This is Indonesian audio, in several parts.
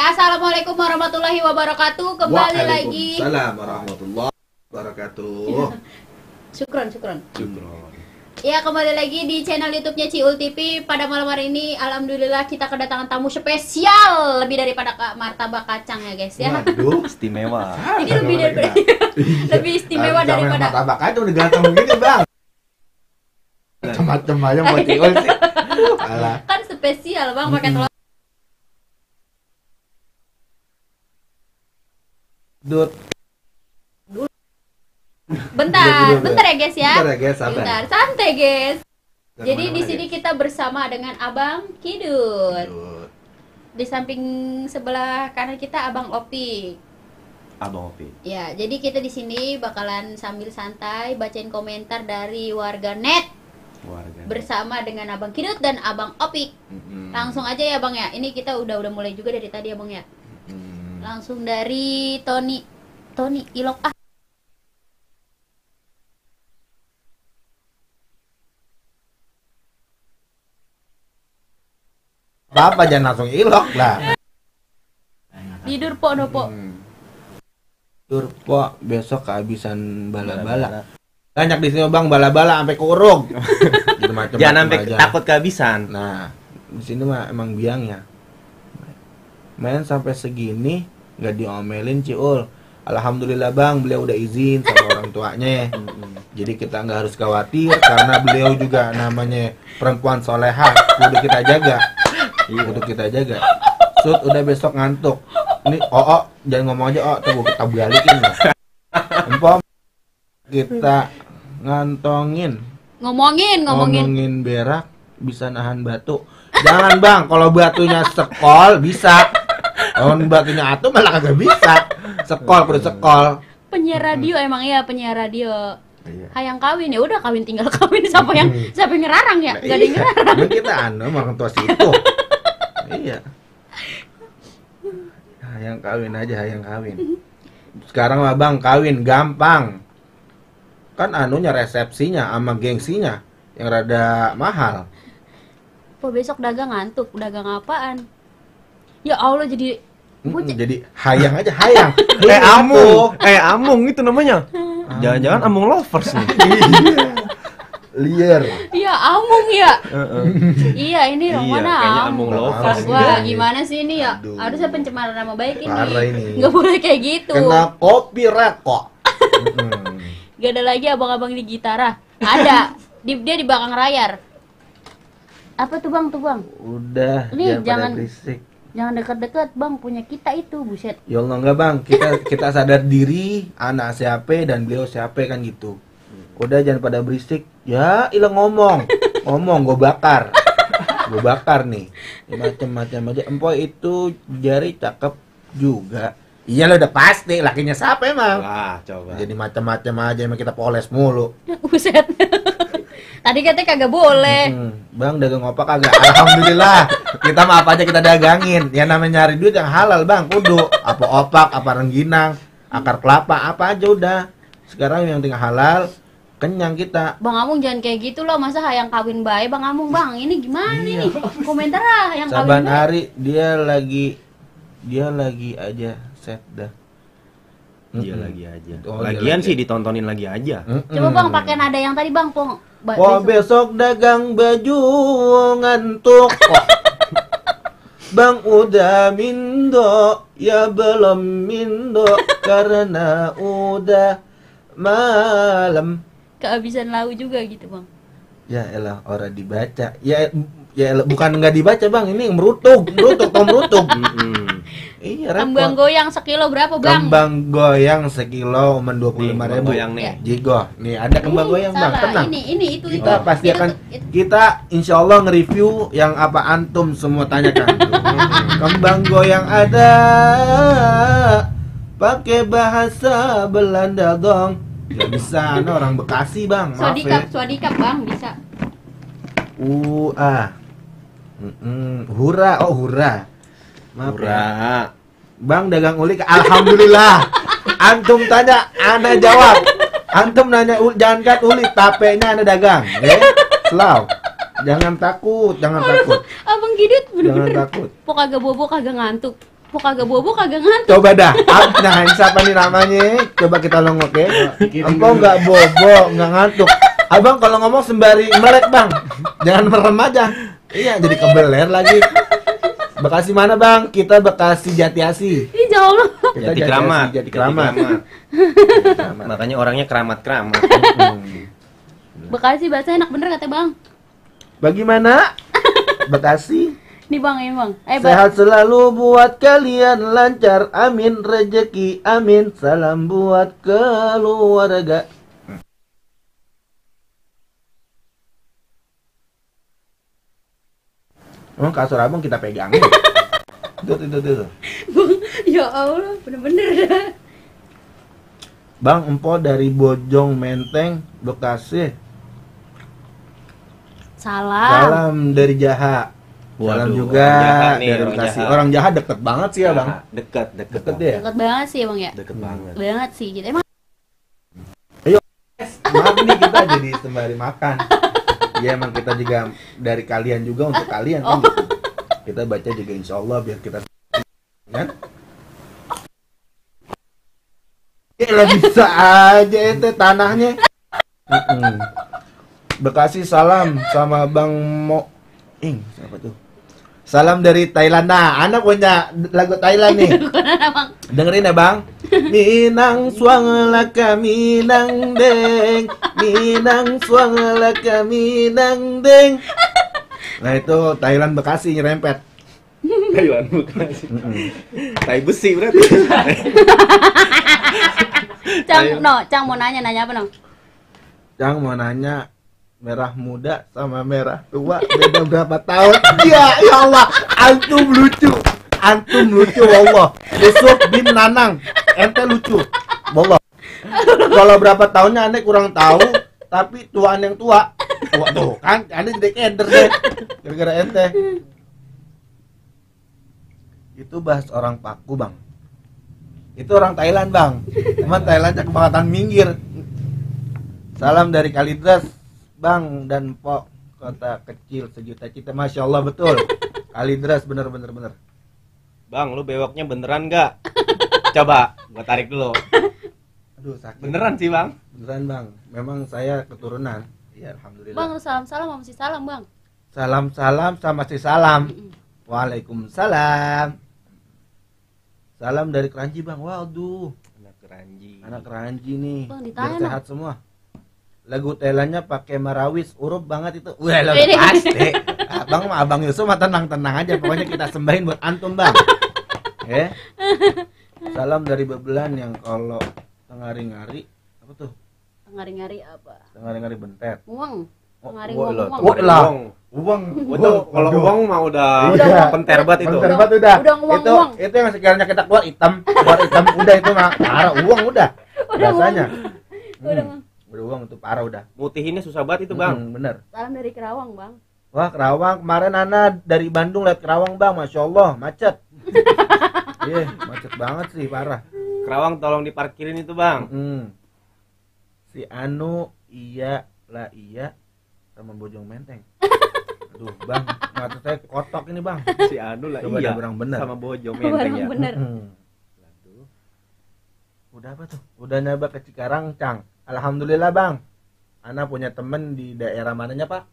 Assalamualaikum warahmatullahi wabarakatuh. Kembali lagi. Waalaikumsalam warahmatullahi wabarakatuh. Syukron. Ya, kembali lagi di channel YouTube-nya Ciul TV. Pada malam hari ini, alhamdulillah kita kedatangan tamu spesial lebih daripada martabak kacang ya guys ya. Waduh, istimewa. Ini lebih daripada lebih istimewa daripada martabak kacang udah ganteng begini bang. Macam-macam aja buat Ciul sih. Alah. kan spesial bang pakai telur. Dut. Bentar ya guys ya. Bentar ya guys, sabar. Bentar, santai guys. Jangan Jadi di kemana-mana, sini guys. kita bersama dengan Abang Kidut. Dut. Di samping sebelah kanan kita Abang Opi. Abang Opi. Ya, jadi kita di sini bakalan sambil santai bacain komentar dari warga net bersama dengan Abang Kidut dan Abang Opi. Langsung aja ya Bang ya. Ini kita udah mulai juga dari tadi ya Bang ya. Langsung dari Tony Ilok Apa jangan langsung ilok lah. tidur po nopo. Turpo besok kehabisan bala-bala. Banyak di sini bang bala-bala sampai kurung. Gitu macam-macam Jangan sampai aja. takut kehabisan. Nah, di sini mah emang biangnya. Main sampai segini nggak diomelin Ciul. Alhamdulillah bang, beliau udah izin sama orang tuanya ya. Jadi kita nggak harus khawatir karena beliau juga namanya perempuan soleha, kudu kita jaga. Kudu kita jaga. Sud udah besok ngantuk. Ini jangan ngomong aja tuh kita balikin lah. Empom kita ngomongin berak bisa nahan batu. Jangan bang, kalau batunya sekol bisa. Kalau batunya atuh malah kagak bisa. Sekol perlu sekol. Penyiar radio emang ya penyiar radio. Iya. Hayang kawin ya udah tinggal kawin siapa yang ngerarang ya? Gak ada yang ngerarang. Nah, kita orang tua situ. Iya. Hayang kawin aja, hayang kawin. Sekarang mah bang kawin gampang. Kan anunya resepsinya sama gengsinya yang rada mahal. Besok dagang ngantuk, dagang apaan? Ya Allah jadi Jadi hayang aja, hayang. Amung itu namanya. Jangan-jangan amung lovers nih. Liar. Iya, amung ya. Iya, ini Iya, mana kayaknya amung. amung lovers. Wah, gimana sih ini ya? Aduh. Harusnya pencemaran nama baik ini. Parah ini. Nggak boleh kayak gitu. Kena kopi rekok. Gak ada lagi abang-abang di gitara. Ada. Dia di belakang layar. Apa tuh bang? Udah, Nih, jangan jangan- pada berisik. Jangan deket-deket bang, punya kita itu, buset. Ya Allah enggak bang, kita sadar diri, anak siapa dan beliau siapa kan gitu. Udah jangan pada berisik. Ya, ilang ngomong gue bakar nih. Ya, macam-macam aja. Empoy itu jari cakep juga. Iya lo udah pasti, lakinya siapa emang? Wah, coba. Jadi macam-macam aja emang kita poles mulu. Buset. Tadi katanya kagak boleh. Bang dagang apa kagak? Alhamdulillah. Kita mah apa aja kita dagangin. Yang namanya nyari duit yang halal bang, kudu. Apa opak, apa rengginang, akar kelapa, apa aja udah. Sekarang yang tinggal halal, kenyang kita. Bang Amung jangan kayak gitu loh, masa hayang kawin bae Bang Amung bang. Ini gimana Iya. nih? Komentar lah yang Saban kawin bae. hari dia lagi aja set dah. Dia lagi aja. Oh, dia Lagian lagi. sih ditontonin lagi aja. Coba bang pakai nada yang tadi bang, Pong. Besok dagang baju ngantuk. Bang udah mindo, ya belum mindo karena udah malam. Kehabisan lau juga gitu bang. Ya elah orang dibaca. Ya elah, bukan nggak dibaca bang, ini merutug. Iya, Kembang repot. goyang sekilo berapa bang? Kembang goyang sekilo men 25.000. goyang nih. Jigo. Nih ada kembang goyang bang, Salah. tenang. Ini itu. Kita pasti Itu akan tuh, itu. kita insya Allah nge-review yang apa antum semua tanyakan. Kembang goyang ada pakai bahasa Belanda dong. Gak bisa, orang Bekasi bang, maaf ya. Swadikap bang bisa. Hura, hura. Maaf ya. Murah. Bang dagang ulik, alhamdulillah. Antum tanya, ana jawab. Antum nanya jangan kat ulik, tapenya ana dagang. Selaw. Jangan takut. Abang Kidut Jangan bener-bener. takut. Pok kagak bobo kagak ngantuk. Kok kagak bobo kagak ngantuk. Coba dah. Nah, siapa nih namanya? Coba kita longok ya. Empok nggak bobo, nggak ngantuk. Abang kalau ngomong sembari melek bang, jangan merem aja. Iya, jadi kebeler lagi. Bekasi mana bang? Kita Bekasi Jatiasi. Ih jauh lu. Kita Jati Kramat. Jati Kramat. Makanya orangnya keramat-keramat. Bekasi bahasa enak bener kata bang. Bagaimana? Bekasi. Nih bang, ini bang. Sehat selalu buat kalian, lancar, amin, rezeki, amin. Salam buat keluarga. Kasur abang kita pegangin. Tuh. Bang, ya Allah, bener-bener dah. Bang, empok dari Bojong Menteng, Bekasi. Salam dari Jaha. Salam Waduh, juga orang Jaha nih, dari orang Bekasi. Jaha. Orang Jaha deket banget sih ya bang. Deket Deket Bang. deh. Deket banget sih bang ya. Deket banget. Banget sih gitu. Emang Maaf nih kita jadi sembari makan. Ya emang kita juga dari kalian juga untuk kalian kan. Gitu. Kita baca juga insya Allah biar kita kan. Ya bisa aja ente tanahnya. Bekasi salam sama Bang Mo. Siapa tuh? Salam dari Thailand. Nah, anak punya lagu Thailand nih. Dengerin ya, Bang. Minang suang laka minang deng. Minang suang laka minang deng. Nah, itu Thailand Bekasi nyerempet. Thailand Bekasi. Tai besi berarti. Cang mau nanya apa no? Cang mau nanya merah muda sama merah tua beda berapa tahun? Ya Allah, antum lucu, wallah. Yusuf bin Nanang, ente lucu, wallah. Kalau berapa tahunnya ane kurang tahu, tapi tuaan yang tua tuh kan, ane jadi keder deh, gara-gara ente. Itu bahas orang Paku bang, itu orang Thailand bang, cuman Thailandnya kebangetan minggir. Salam dari Kalidras. Bang dan Pok, kota kecil sejuta cita, masya Allah betul. Kalidras bener. Bang, lu bewoknya beneran nggak? Coba, gua tarik dulu. Aduh sakit. Beneran sih bang? Beneran bang. Memang saya keturunan. Ya alhamdulillah. Bang, lu salam sama si salam bang. Salam sama si salam. Waalaikumsalam. Salam dari Keranji bang. Waduh. Anak Keranji nih. Bang, biar ditanya sehat semua. Lagu Thailandnya pakai marawis, urup banget itu. Wah, pasti. Abang Yusuf mah tenang aja. Pokoknya kita sembahin buat antum bang. Ya. Salam dari Bebelan yang kalau tengari-ngari apa tuh? Tengari-ngari apa? Tengari-ngari bentet. Uang. Tengari Uang. Kalau uang mah udah penter banget itu. Penter banget udah. Udah uang. Itu yang sekiranya kita keluar hitam udah itu mah parah. Uang udah. Rasanya. Udah uang itu parah udah. Mutihinnya susah banget itu bang. Bener. Salam dari Kerawang bang. Wah Kerawang, kemarin Ana dari Bandung lihat Kerawang bang, masya Allah macet. Iya macet banget sih parah. Kerawang tolong diparkirin itu bang. Si Anu iya sama Bojong Menteng. Aduh bang, mata saya kotok ini bang. Si Anu lah coba iya. Bener. Sama Bojong Menteng ya. Bener. Udah apa tuh? Udah nyoba ke Cikarang, Cang. Alhamdulillah bang. Ana punya temen di daerah mananya pak?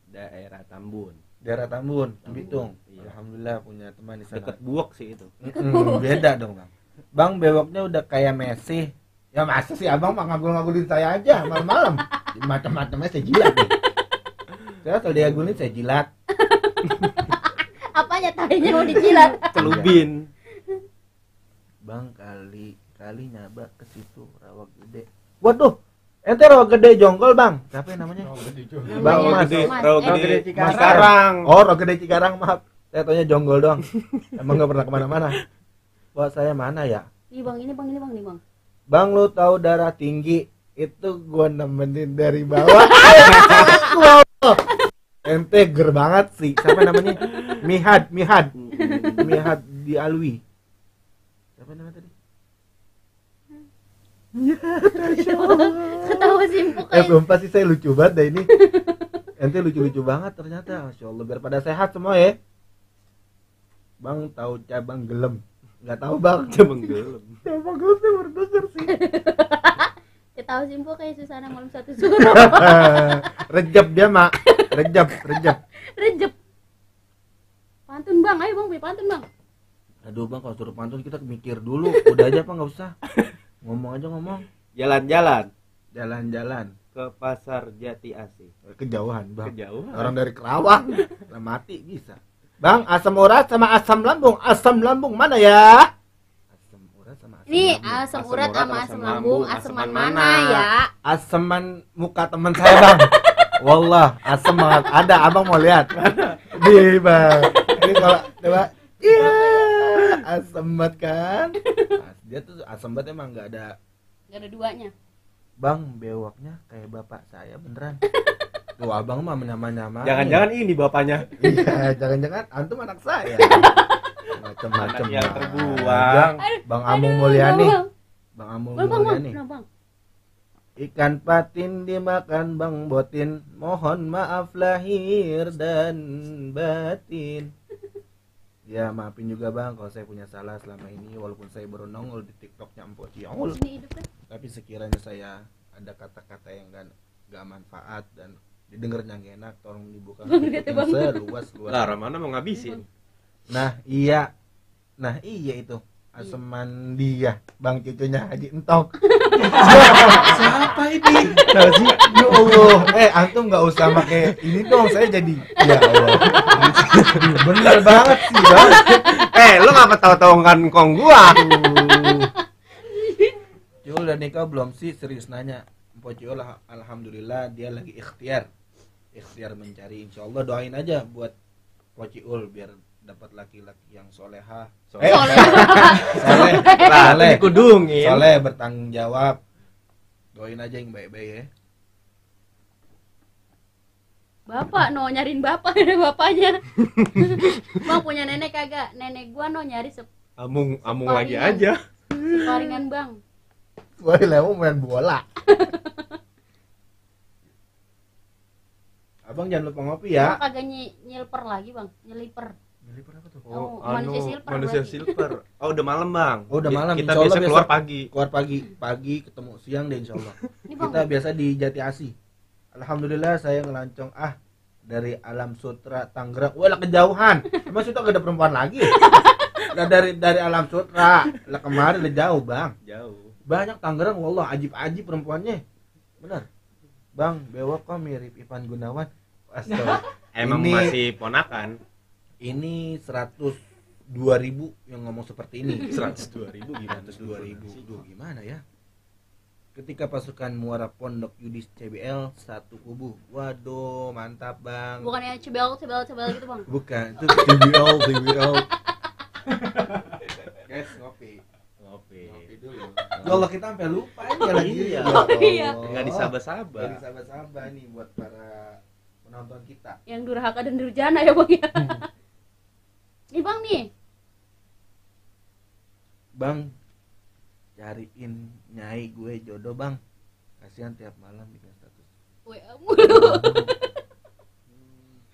Daerah Tambun. Daerah Tambun, Bitung. Iya. Alhamdulillah punya teman di sana. Deket Buok sih itu. Beda dong bang. Bang bewoknya udah kayak Messi. Ya masa sih abang mah ngagul-ngagulin saya aja malam-malam. Macam-macamnya saya jilat nih. Saya kalau diagulin saya jilat. Apanya tadinya mau dijilat? Celubin. Bang kali nyaba ke situ rawa gede. Waduh, ente rawa gede jonggol bang. Siapa yang namanya? Bang Mas. Rawa gede Cikarang. Oh rawa gede Cikarang maaf. Saya taunya jonggol doang. Emang nggak pernah kemana-mana. Wah saya mana ya? Ih bang ini bang nih bang. Bang lu tahu darah tinggi itu gua nemenin dari bawah. Wow. Ente ger banget sih. Siapa namanya? Mihad di Alwi. Siapa namanya tadi? Ketawa simpuk Sumpah sih saya lucu banget dah ini. Ente lucu-lucu banget ternyata. Masya Allah biar pada sehat semua ya. Bang tahu cabang gelem. Nggak tahu bang. Cabang gelem. Cabang gelem tuh berdoser sih. Kita tahu sih po kayak Susana malam satu suruh. Rejab dia mak. Rejab. Rejep. Pantun bang, ayo bang, pantun bang. Aduh bang, kalau suruh pantun kita mikir dulu. Udah aja apa nggak usah. Ngomong aja ngomong. Jalan-jalan Jalan-jalan ke pasar Jati Asih. kejauhan bang. Kejauhan. Orang dari Kerawang lah mati bisa. Bang, asam urat sama asam lambung. Asam lambung mana ya? Asam urat sama asam Ini lambung. asam Asam urat urat sama sama asam asam lambung, lambung, aseman aseman mana mana? ya? Aseman muka teman saya bang. Wallah, asam banget. Ada, abang mau lihat? Di bang. Ini kalau coba. Iya, asam banget kan? Nah, dia tuh asam banget emang nggak ada. Gak ada duanya. Bang, bewoknya kayak bapak saya beneran. Tuh abang mah menyama-nyama. Jangan-jangan ini bapaknya. Iya, jangan-jangan antum anak saya. Macam-macam. Anak yang terbuang. Bang Amung Mulyani. Bang, Bang Amung bang, bang, Mulyani. bang, bang. Ikan patin dimakan Bang Botin. Mohon maaf lahir dan batin. Ya maafin juga bang kalau saya punya salah selama ini. Walaupun saya baru nongol di TikToknya Empok Ciongul. Ini hidup kan? Tapi sekiranya saya ada kata-kata yang gak manfaat dan didengarnya gak enak, tolong dibuka seluas-luas. Lah, Ramana mau ngabisin. Nah iya itu aseman dia bang cucunya Haji Entok. Siapa ini? Nah, sih, ya Allah. Antum nggak usah pakai ini dong, saya jadi ya Allah. Bener banget sih bang. Lu ngapa tahu-tahu kan kong gua? Ciul udah nikah belum sih? Serius nanya. Mpok Ciul alhamdulillah dia lagi ikhtiar mencari. Insyaallah doain aja buat Mpok Ciul biar dapat laki-laki yang solehah. Soleh Dikudungin. Soleh bertanggung jawab. Doain aja yang baik-baik ya. Bapak no nyariin bapak ada bapaknya. Bang punya nenek kagak? Nenek gua no nyari Amung lagi Separingan. aja. separingan bang. Wah, lewat main bola. Abang jangan lupa ngopi ya. Bang kagak nyilper lagi bang, nyeliper. Nyelipir apa tuh? Oh, manusia silver manusia berarti. silver. Oh, udah malam, Bang. Oh, udah malam. Kita Insyaallah biasa keluar besok pagi. Keluar pagi ketemu siang deh insyaallah. Ini bang, Kita biasa di Jati Asih. Alhamdulillah saya ngelancong dari Alam Sutra Tangerang. Wah, lah kejauhan. Emang situ gak ada perempuan lagi? Lah dari Alam Sutra. Lah kemarin udah jauh, Bang. Jauh. Banyak Tangerang, wallah ajib-ajib perempuannya. Benar. Bang, bewok kok mirip Ivan Gunawan. Astaga. Emang Ini- masih ponakan. Ini 102.000 yang ngomong seperti ini. 102.000 gimana? 102.000. Duh, gimana ya? Ketika pasukan Muara Pondok Yudis CBL satu kubu. Waduh, mantap, Bang. bukannya cebel gitu bang. Bukan, itu CBL. Guys, ngopi. Ngopi. Ngopi dulu. Allah, kita sampai lupa ini lagi. Iya. Ya Oh, iya. Allah. Enggak disaba-saba. Jadi sahabat-sahabat nih buat para penonton kita. Yang durhaka dan durjana ya bang ya. Nih bang nih. Bang, cariin nyai gue jodoh, Bang. Kasihan tiap malam bikin status. WA mulu.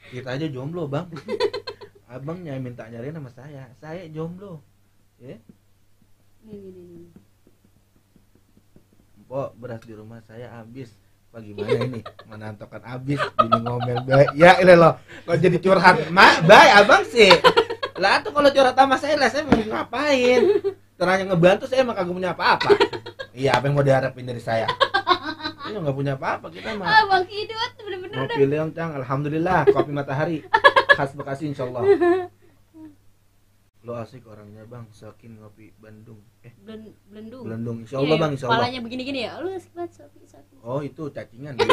Kita aja jomblo, Bang. Abang nyai minta nyariin sama saya. Saya jomblo. Ya. Nih. Mpok, beras di rumah saya habis. Pak gimana ini? Menantokan habis, bini ngomel baik. Ya ini loh, kok jadi curhat. Baik abang sih. Lah tuh kalau curhat sama saya mau ngapain? Ternyata ngebantu saya emang kagak punya apa-apa. Iya, apa yang mau diharapin dari saya? Iya nggak punya apa-apa kita mah. Ah bang Kidut bener-bener Mau dah. pilih yang cang, alhamdulillah kopi matahari khas Bekasi insyaallah. Lo asik orangnya bang, saking ngopi Bandung. Belendung. Belendung insyaallah bang, insyaallah. Kepalanya begini-gini ya. Lu asik banget sapi. Oh itu cacingan ya.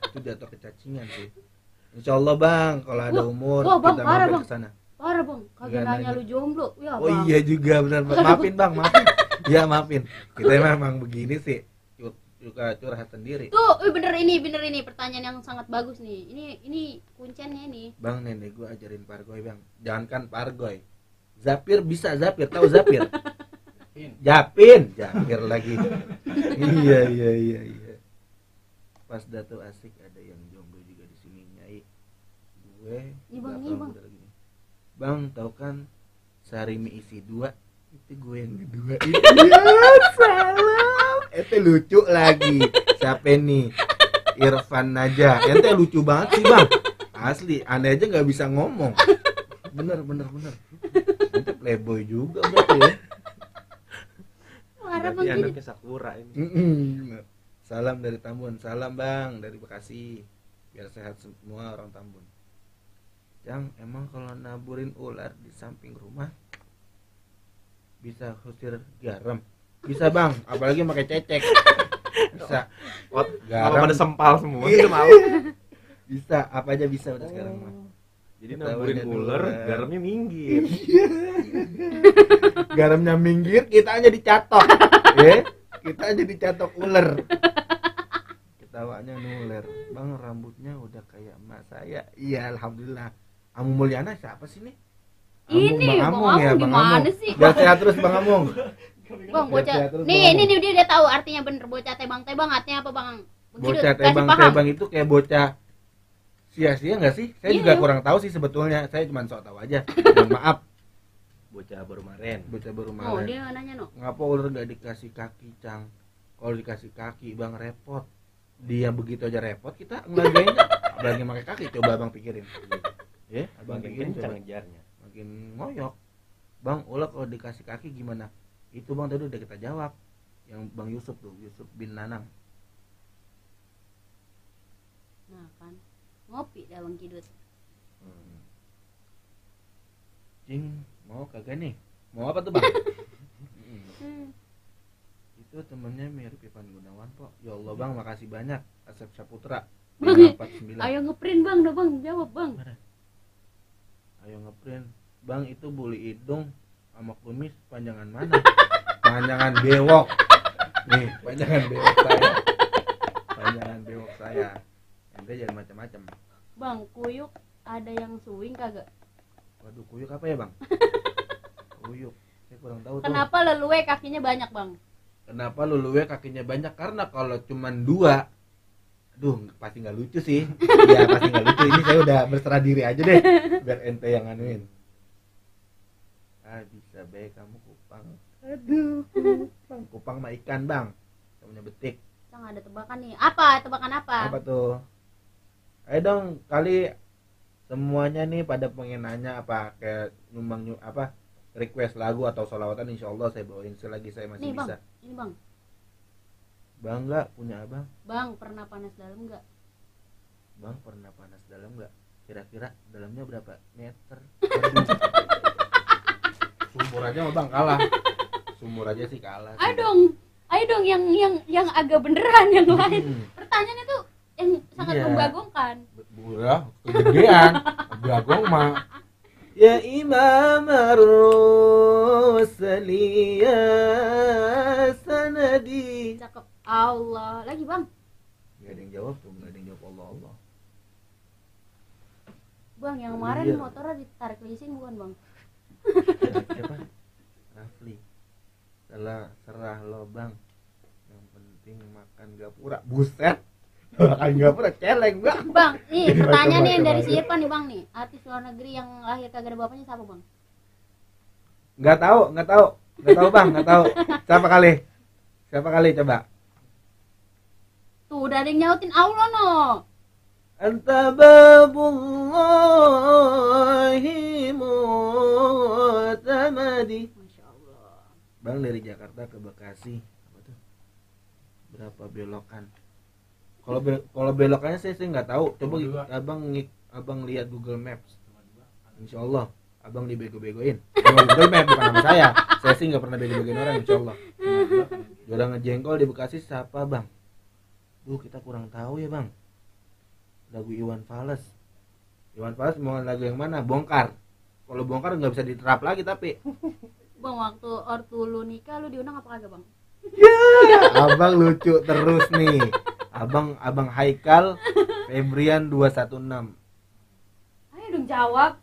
Itu jatuh ke cacingan sih. Insyaallah bang, kalau ada umur wah, Bang, kita parah, mampir Bang. ke sana. Parah bang, kagak Nggak nanya nanya. lu jomblo. Ya Oh bang. iya juga benar. Maafin bang, maafin. Ya maafin. Kita memang begini sih. Juga curhat sendiri. Tuh, bener ini pertanyaan yang sangat bagus nih. Ini kuncinya nih. Bang nenek gua ajarin pargoy bang. Jangankan pargoy. Zapir bisa Zapir, tahu Zapir? Japin lagi. Iya. Pas Dato asik ada yang jomblo juga di sini nyai. Gue Nih, Bang, nggak nih, tahu Bang. udah lagi nih. Bang tahu kan Sarimi isi 2 Itu gue yang kedua. Ya, salam. Itu lucu lagi. Siapa nih? Irfan aja. Ente lucu banget sih, Bang. Asli, aneh aja nggak bisa ngomong. Bener. Ente playboy juga berarti ya. Marah Berarti Bang Kidut. anaknya Sakura ini. Bener. Salam dari Tambun. Salam Bang dari Bekasi. Biar sehat semua orang Tambun. Yang emang kalau naburin ular di samping rumah bisa usir garam. Bisa Bang, apalagi pakai cecek. Bisa. Garam pada sempal semua Iya. itu malu. Bisa, apa aja bisa udah sekarang mah. Jadi Ketawanya naburin ular, ular. garamnya minggir. Garamnya minggir, kita aja dicatok. Ya, kita aja dicatok ular. Ketawanya nuler. Bang, rambutnya udah kayak emak saya. Iya, alhamdulillah. Amu Mulyana siapa sih nih? Ini, Bang Amung gimana sih? Biar sehat terus Bang Amung. Bang, bocah. Biar sehat terus, Nih, Bang ini Amung. dia udah tahu artinya bener bocah tebang-tebang artinya apa, Bang? Begitu, Bocah kasih paham. tebang-tebang itu kayak bocah sia-sia nggak sih? Saya Iya, juga iya. kurang tahu sih sebetulnya. Saya cuma sok tahu aja. Mohon maaf. Bocah baru maren. Bocah baru Oh, malam. dia nanya no. Ngapa ular nggak dikasih kaki, Cang? Kalau dikasih kaki, Bang, repot. Dia begitu aja repot, kita ngelagainnya. Apalagi pakai kaki, coba Abang pikirin. Ya, Abang Makin pikirin kencang coba. ngejarnya. Makin ngoyok. Bang, ular kalau dikasih kaki gimana? Itu Bang tadi udah kita jawab. Yang Bang Yusuf tuh, Yusuf bin Nanang. Nah, kan. Ngopi dah Bang Kidut. Cing, mau kagak nih? Mau apa tuh Bang? Itu temennya mirip Ivan Gunawan kok. Ya Allah Bang, makasih banyak. Asep Saputra. Bang, 549. ayo ngeprint Bang, dah Bang, jawab Bang. Ayo ngeprint. Bang, itu buli hidung sama kumis panjangan mana? Panjangan bewok. Nih, panjangan bewok saya. Panjangan bewok saya. Ente jangan macam-macam. Bang, kuyuk ada yang swing kagak? Waduh, kuyuk apa ya Bang? Kuyuk. Saya kurang tahu tuh. Kenapa leluwe kakinya banyak, Bang? Kenapa luluwe kakinya banyak? Karena kalau cuman 2, aduh pasti nggak lucu sih. Iya pasti nggak lucu. Ini saya udah berserah diri aja deh, biar ente yang nganuin. Ah bisa baik kamu kupang. Aduh, kupang mah ikan Bang. Namanya betik. Bang, ada tebakan nih. Apa? Tebakan apa? Apa tuh? Ayo dong kali semuanya nih pada pengen nanya apa kayak nyumbang apa request lagu atau sholawatan, insya Allah saya bawain selagi saya masih Nih, Bang. bisa. Ini, Bang. Bangga punya abang. Bang, pernah panas dalam enggak? Bang pernah panas dalam nggak? Kira-kira dalamnya berapa meter? Waduh. Sumur aja mah Bang kalah. Sumur aja sih kalah. Ayo dong yang agak beneran yang lain. Pertanyaannya tuh yang sangat Iya. membagongkan. Ya, kegedean. Bagong mah. Ya Imam Ar-Rusli ya sanadi. Cakep. Allah. Lagi, Bang. Gak ada yang jawab tuh, gak ada yang jawab Allah. Bang, yang kemarin Iya. motornya ditarik leasing bukan, Bang? Siapa? Rafli. Serah lo Bang. Yang penting makan gapura. Buset. Makan gapura celeng Bang. Bang, nih Iya, pertanyaan nih coba, dari coba. si Irfan nih, Bang nih. Artis luar negeri yang lahir kagak ada bapaknya siapa, Bang? Nggak tahu Bang, nggak tahu. Siapa kali coba? Tuh udah ada yang nyautin Allah no. Anta babullahi mu'tamadi. Masya Allah. Bang dari Jakarta ke Bekasi. Apa tuh? Berapa belokan? Kalau belokannya saya nggak tahu. Coba abang lihat Google Maps. Insya Allah abang dibego-begoin. Sama Google Maps bukan nama saya. Saya sih nggak pernah bego-begoin orang. Insya Allah. Juara ngejengkol di Bekasi siapa Bang? Duh kita kurang tahu ya Bang. Lagu Iwan Fals. Iwan Fals mau lagu yang mana? Bongkar. Kalau bongkar nggak bisa diterap lagi tapi. Bang, waktu ortu lu nikah lu diundang apa kagak, Bang? Abang lucu terus nih. Abang Haikal Febrian 216. Ayo dong jawab.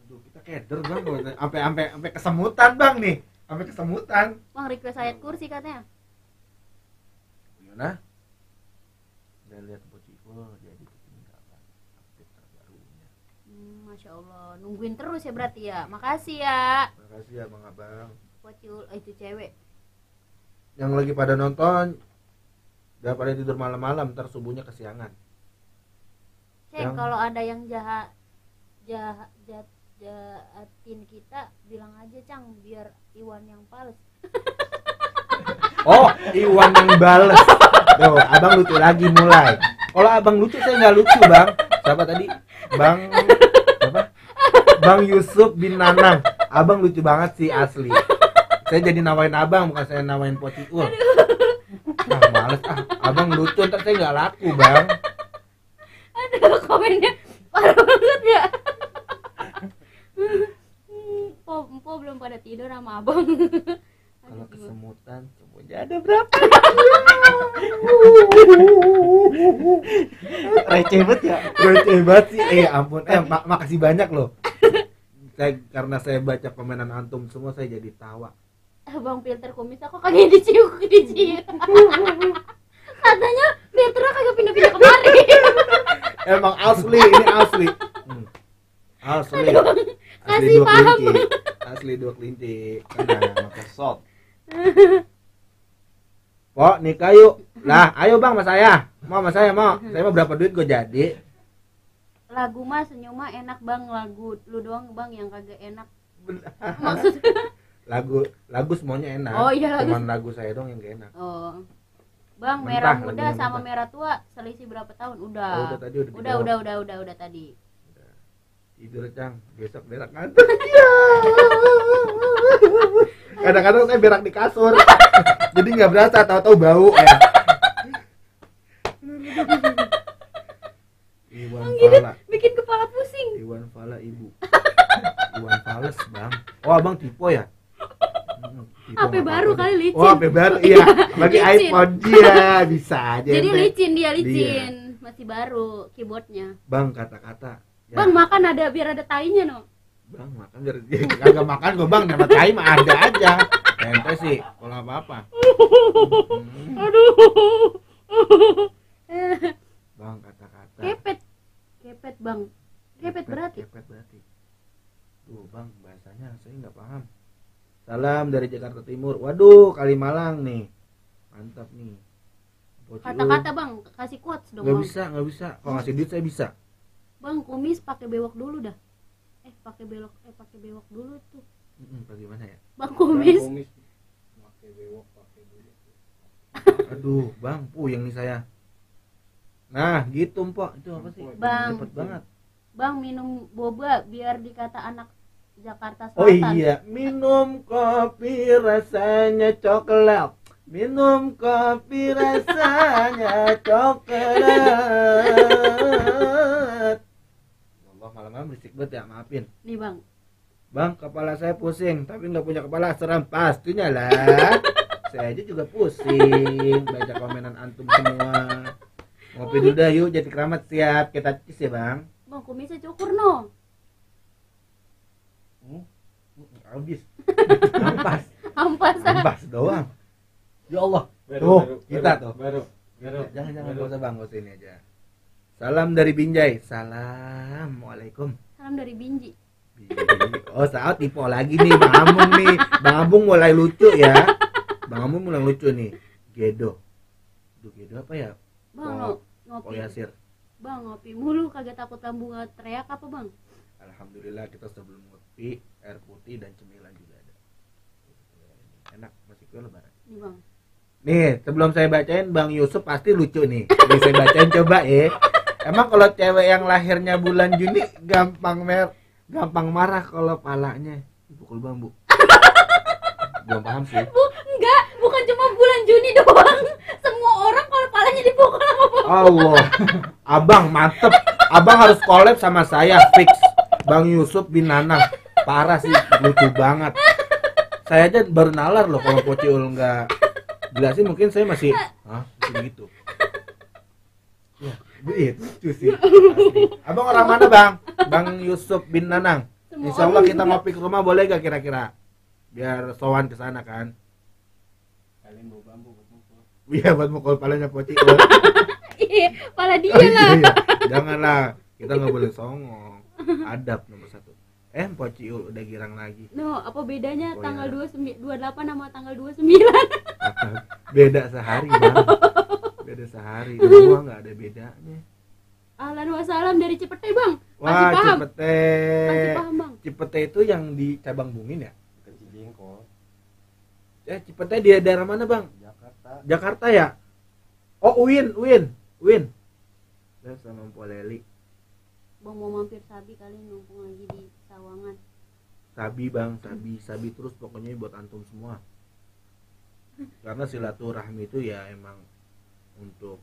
Aduh, kita keder Bang. Sampai kesemutan Bang nih. Sampai kesemutan. Bang, request ayat kursi katanya. Gimana? Udah lihat Bociko jadi ketinggalan update terbarunya. Masya Allah, nungguin terus ya berarti ya. Makasih ya. Makasih ya Bang Abang. Pociul itu cewek. Yang lagi pada nonton udah pada tidur malam-malam, ntar subuhnya kesiangan. Cek kalau ada yang jahatin kita bilang aja Cang biar Iwan yang pales. Oh, Iwan yang bales. Tuh, abang lucu lagi mulai. Kalau abang lucu saya nggak lucu bang. Siapa tadi? Bang apa? Bang Yusuf bin Nanang. Abang lucu banget sih asli. Saya jadi nawain abang bukan saya nawain Pociul. Ah males ah. Abang lucu ntar saya nggak laku bang. Aduh komennya parah banget ya. Po belum pada tidur sama abang. Kalau kesemutan semuanya ada berapa? Receh banget ya. Receh banget sih. Ampun. Makasih banyak loh. Karena saya baca komenan antum semua saya jadi tawa. Bang filter kumis aku kagak dicium. Katanya filternya kagak pindah-pindah kemari. Emang asli, ini asli. Asli. Asli Kasih 2 paham. kelinci. Asli 2 kelinci. Kena Kesot. Pok, nikah yuk. Lah, ayo bang sama saya. Mau sama saya mau. Saya mau berapa duit gue jadi. Lagu mah senyum mah enak bang, lagu lu doang bang yang kagak enak. Maksud Lagu semuanya enak. Oh, iya, lagu. Cuman lagu saya dong yang gak enak. Oh. Bang, Mentah, merah lagunya muda sama mentah. merah tua selisih berapa tahun? Udah. Oh, udah tadi udah dijawab. Udah tadi. Tidur Cang, besok berak ngantuk. Ya. Kadang-kadang saya berak di kasur. Jadi nggak berasa, tahu-tahu bau ya. Iwan Fala. Bikin kepala pusing. Iwan Fala ibu. Iwan Fales bang. Oh abang tipe ya? Tipe HP nggak baru apa-apa kali deh. licin. Oh HP baru iya. Bagi Licin. iPhone dia bisa aja. Jadi ente. licin dia licin. Masih baru keyboardnya. Bang kata-kata. Ya. Bang makan ada biar ada tainya no. Bang makan biar dia kagak makan gue bang, nama tai mah ada aja. Ente sih kalau apa-apa. Aduh. Bang kata-kata. Kepet bang. Kepet berarti. Kepet berarti. Tuh bang bahasanya saya nggak paham. Salam dari Jakarta Timur. Waduh Kalimalang nih. Mantap nih. Pociul. Kata-kata bang, kasih quotes dong. Nggak Bang. bisa. Kalau ngasih duit saya bisa. Bang kumis pakai bewok dulu dah. Pakai bewok dulu tuh. Bagaimana ya? Bang kumis. Pakai bewok, pakai dulu. Aduh bang, puyeng nih saya. Nah gitu mpok. Itu apa sih? Bang. Cepet banget. Bang minum boba biar dikata anak Jakarta Oh Selatan. iya, minum kopi rasanya coklat. Minum kopi rasanya coklat. Allah malam-malam berisik banget ya, maafin. Nih bang. Bang, kepala saya pusing, tapi nggak punya kepala seram pastinya lah. Saya aja juga pusing baca komenan antum semua. Ngopi dulu dah yuk, jadi keramat siap. Kita cis ya bang. Bang kumisnya cukur no. Habis. Ampas. Ampas. Doang. Ya Allah. Kita tuh. Jangan gak usah bang, gak usah ini aja. Salam dari Binjai. Assalamualaikum. Salam dari Binji. Oh saat tipe lagi nih Bang Ambung nih. Bang Ambung mulai lucu ya. Bang Ambung mulai lucu nih. Gedo. Duh Gedo apa ya? Bang ngopi. Yasir. Bang ngopi mulu kagak takut lambung teriak apa bang? Alhamdulillah kita sebelum ngopi air putih dan cemilan juga ada. Enak masih kue lebaran. Nih bang. Nih sebelum saya bacain Bang Yusuf pasti lucu nih. Nih saya bacain coba ya. Emang kalau cewek yang lahirnya bulan Juni gampang marah kalau palanya dipukul bambu. Belum paham sih. Enggak, bukan cuma bulan Juni doang. Semua orang kalau palanya dipukul sama bang. Allah. Abang mantep. Abang harus collab sama saya fix. Bang Yusuf bin Nanang. Parah sih, lucu banget. Saya aja baru nalar loh kalau Pociul nggak jelasin, mungkin saya masih gitu. Ya, itu lucu sih. Asli. Abang orang mana bang? Bang Yusuf bin Nanang. Insya Allah kita ngopi ke rumah boleh gak kira-kira? Biar sowan ke sana kan. Kalian bawa bambu buat mukul. Iya buat mukul palanya Pociul. Iya, pala dia Oh, lah. iya. Janganlah, kita nggak boleh songong. Adab nomor 1. Mpok Ciul udah girang lagi. No, apa bedanya Oh, tanggal ya. 28 sama tanggal 29? Beda sehari bang. Beda sehari. Semua nggak ada bedanya. Ahlan wassalam dari Cipete bang. Masih Wah, paham? Cipete. Masih paham bang. Cipete itu yang di cabang Bungin ya? Kecil jengkol. Cipete di daerah mana bang? Jakarta. Jakarta ya? Oh, Uin. Terus sama Mpok Leli. Bang mau mampir Sabi kali numpung lagi di Sawangan. Sabi bang, sabi terus pokoknya buat antum semua. Karena silaturahmi itu ya emang untuk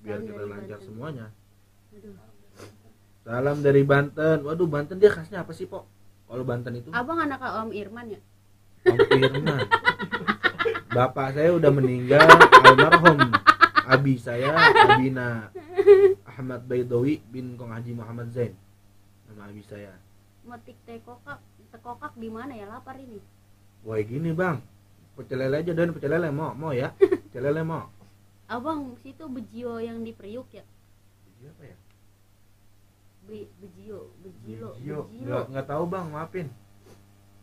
biar Salam kita dari lancar Banten. semuanya. Aduh. Salam dari Banten. Waduh, Banten dia khasnya apa sih, Pok? Kalau Banten itu? Abang anak Om Irman ya? Om Firman. Bapak saya udah meninggal, almarhum. Abi saya, Abina Ahmad Baidawi bin Kong Haji Muhammad Zain. Nama abi saya. Metik tekokak di mana ya, lapar ini. Wah, gini, Bang. Pecel lele aja dan pecel lele mau ya? Pecel lele mau. Abang situ Bejio yang di Priuk ya? Ini apa ya? Bejio. Nggak tahu, Bang, maafin.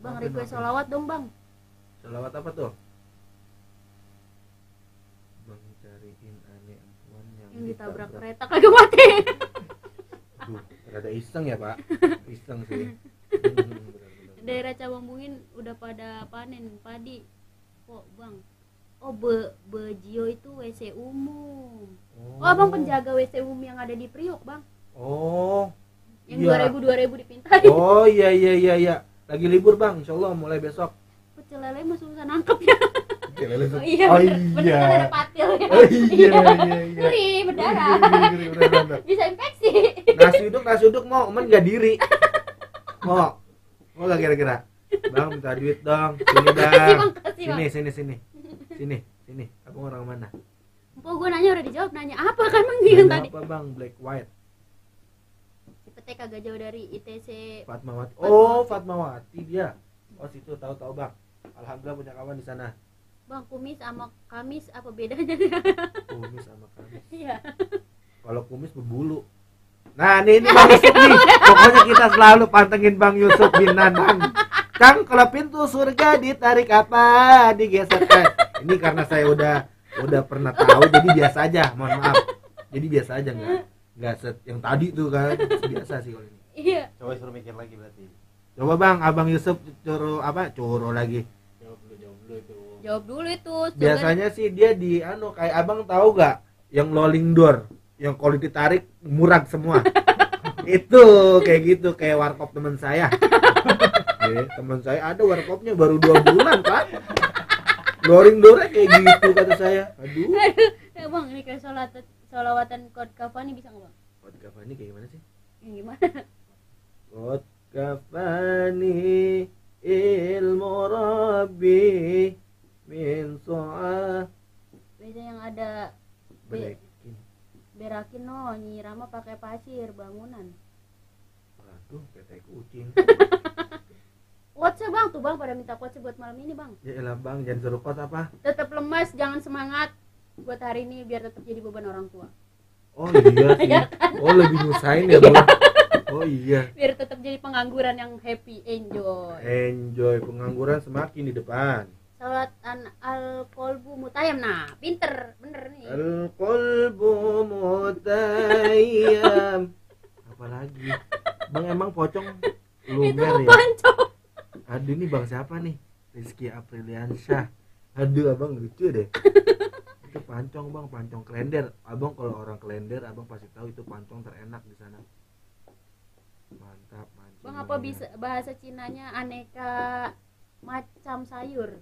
Bang Maafin, request maafin. sholawat dong bang. Selawat apa tuh? Bang cariin aneh empuan yang Yang ditabrak kereta kagak mati. Aduh, rada iseng ya, Pak. Iseng sih. Benar-benar. Daerah Cabang Bungin udah pada panen padi. Kok bang? Oh Bejio itu WC umum. Oh abang penjaga WC umum yang ada di Priuk bang. Oh. Yang Iya. 2000 dipintain. Oh iya. Lagi libur, Bang. Insyaallah mulai besok. Pecel lele mah susah nangkep ya. Oh iya, Oh bener iya. kan ada patil ya. Oh iya. Ngeri, berdarah. Bener. Bisa infeksi. Nasi uduk mau, men gak diri. Mau gak kira-kira? Bang minta duit dong. Sini Kasih, dah. Bang, kasih, Bang. Sini. Abang orang mana? Empok gue nanya udah dijawab, nanya apa kan bang yang Nanya tadi? apa, Bang? Black white. Cipete kagak jauh dari ITC. Fatmawati. Oh, Fatmawati dia. Oh, situ tahu Bang. Alhamdulillah punya kawan di sana. Bang kumis sama kamis apa bedanya? Kumis sama kamis. Iya. Kalau kumis berbulu. Nah, ini Bang Yusuf nih. Pokoknya kita selalu pantengin Bang Yusuf bin Nanang. Kang, kalau pintu surga ditarik apa? Digeser. Ini karena saya udah pernah tahu jadi biasa aja. Mohon maaf. Jadi biasa aja enggak set yang tadi tuh kan. Biasa sih kalau ini. Iya. Coba suruh mikir lagi berarti. Coba Bang, Abang Yusuf curo lagi. Jawab dulu itu. Biasanya sih dia di kayak Abang tahu gak yang rolling door, yang kalau ditarik murag semua. Itu kayak gitu, kayak warkop teman saya. Teman saya ada warkopnya baru 2 bulan, Pak. Rolling door kayak gitu kata saya. Aduh. Ya bang, ini kayak sholawatan Qad Kafani bisa nggak bang? Qad Kafani kayak gimana sih? Yang gimana? Qad Kafani ilmu Rabbi min so'ah. Biasa yang ada Belekin. berakin no, nyirama pakai pasir bangunan. Aduh, kayak kucing. Quotes bang, tuh bang pada minta quotes buat malam ini bang. Ya elah Bang, jangan suruh quote apa? Tetap lemas, jangan semangat buat hari ini biar tetap jadi beban orang tua. Oh iya sih. Ya kan? Oh lebih nyusahin ya Bang. Oh iya. Biar tetap jadi pengangguran yang happy, enjoy. Enjoy, pengangguran semakin di depan. Salawatan al-qalbu mutayam. Nah, pinter, bener nih. Al-qalbu mutayyam. Apalagi? Bang emang pocong Itu lumer ya. pancong. Aduh ini Bang siapa nih? Rizky Apriliansyah. Aduh Abang lucu deh. Itu pancong Bang, pancong klender. Abang kalau orang klender Abang pasti tahu itu pancong terenak di sana. Mantap, mancing. Bang apa bisa bahasa Cinanya aneka macam sayur?